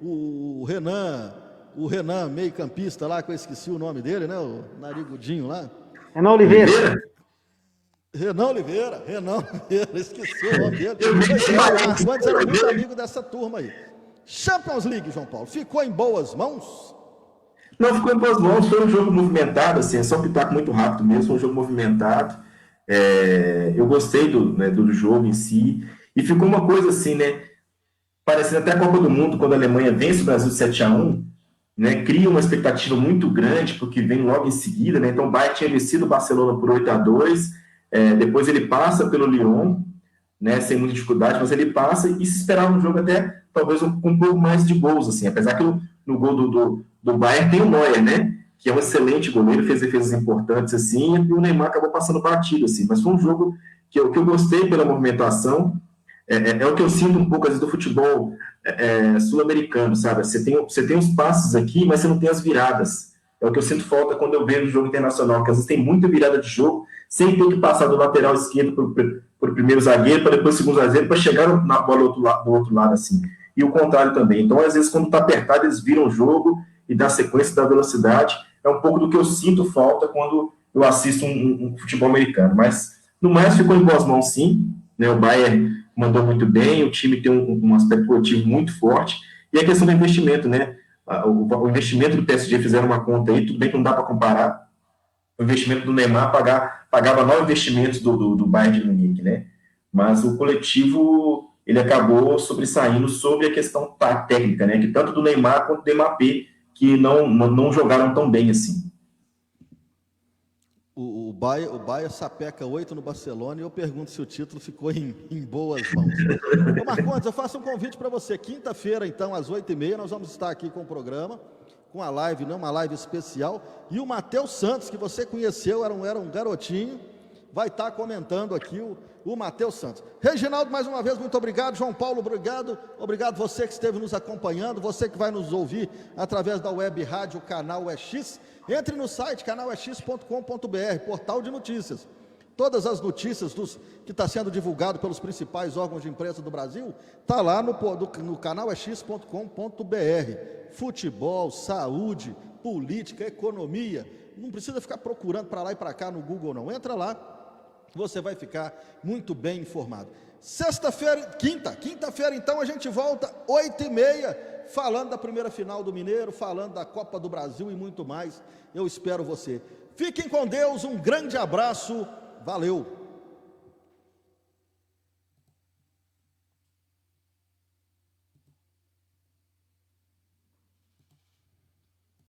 Speaker 1: o Renan meio campista lá, que eu esqueci o nome dele, né, o narigudinho lá.
Speaker 3: Renan Oliveira.
Speaker 1: Renan Oliveira, esqueci o nome dele. O Marcondes era muito amigo dessa turma aí. Champions League, João Paulo, ficou em boas mãos?
Speaker 2: Não, ficou em boas mãos, foi um jogo movimentado, assim, é só um pitaco muito rápido mesmo, foi um jogo movimentado. Eu gostei do jogo em si, e ficou uma coisa assim, né, parecendo até a Copa do Mundo, quando a Alemanha vence o Brasil 7-1, né, cria uma expectativa muito grande, porque vem logo em seguida, né, então o Bayern tinha vencido o Barcelona por 8-2, depois ele passa pelo Lyon, né, sem muita dificuldade, mas ele passa e se esperava um jogo até, talvez, com um pouco mais de gols, assim, apesar que no gol do Bayern tem o Neuer, né, que é um excelente goleiro, fez defesas importantes, assim, e o Neymar acabou passando batido, assim, mas foi um jogo que eu gostei pela movimentação, é o que eu sinto um pouco, às vezes, do futebol sul-americano, sabe, você tem os passes aqui, mas você não tem as viradas, é o que eu sinto falta quando eu vejo o jogo internacional, que às vezes tem muita virada de jogo, sem ter que passar do lateral esquerdo para o primeiro zagueiro, para depois o segundo zagueiro, para chegar na bola do outro lado, assim. E o contrário também. Então, às vezes, quando está apertado, eles viram o jogo e dá sequência, da velocidade. É um pouco do que eu sinto falta quando eu assisto um futebol americano. Mas, no mais, ficou em boas mãos, sim. Né? O Bayern mandou muito bem, o time tem um aspecto coletivo muito forte. E a questão do investimento, né? O investimento do PSG, fizeram uma conta aí, tudo bem que não dá para comparar. O investimento do Neymar pagava 9 investimentos do Bayern de Munique, né? Mas o coletivo, ele acabou sobressaindo sobre a questão técnica, né? Que tanto do Neymar quanto do Mbappé, que não jogaram tão bem assim.
Speaker 1: O Bayern sapeca 8 no Barcelona e eu pergunto se o título ficou em boas mãos. Ô Marcondes, eu faço um convite para você. Quinta-feira, então, às 8h30, nós vamos estar aqui com o programa, com a live, uma live especial, e o Matheus Santos, que você conheceu, era um garotinho, vai estar comentando aqui o Matheus Santos. Reginaldo, mais uma vez, muito obrigado. João Paulo, obrigado você que esteve nos acompanhando, você que vai nos ouvir através da web rádio Canal EX. Entre no site canalex.com.br, portal de notícias. Todas as notícias que está sendo divulgado pelos principais órgãos de imprensa do Brasil, está lá no canalex.com.br. Futebol, saúde, política, economia. Não precisa ficar procurando para lá e para cá no Google, não. Entra lá, você vai ficar muito bem informado. Quinta-feira, então, a gente volta 8h30, falando da primeira final do Mineiro, falando da Copa do Brasil e muito mais. Eu espero você. Fiquem com Deus, um grande abraço, valeu!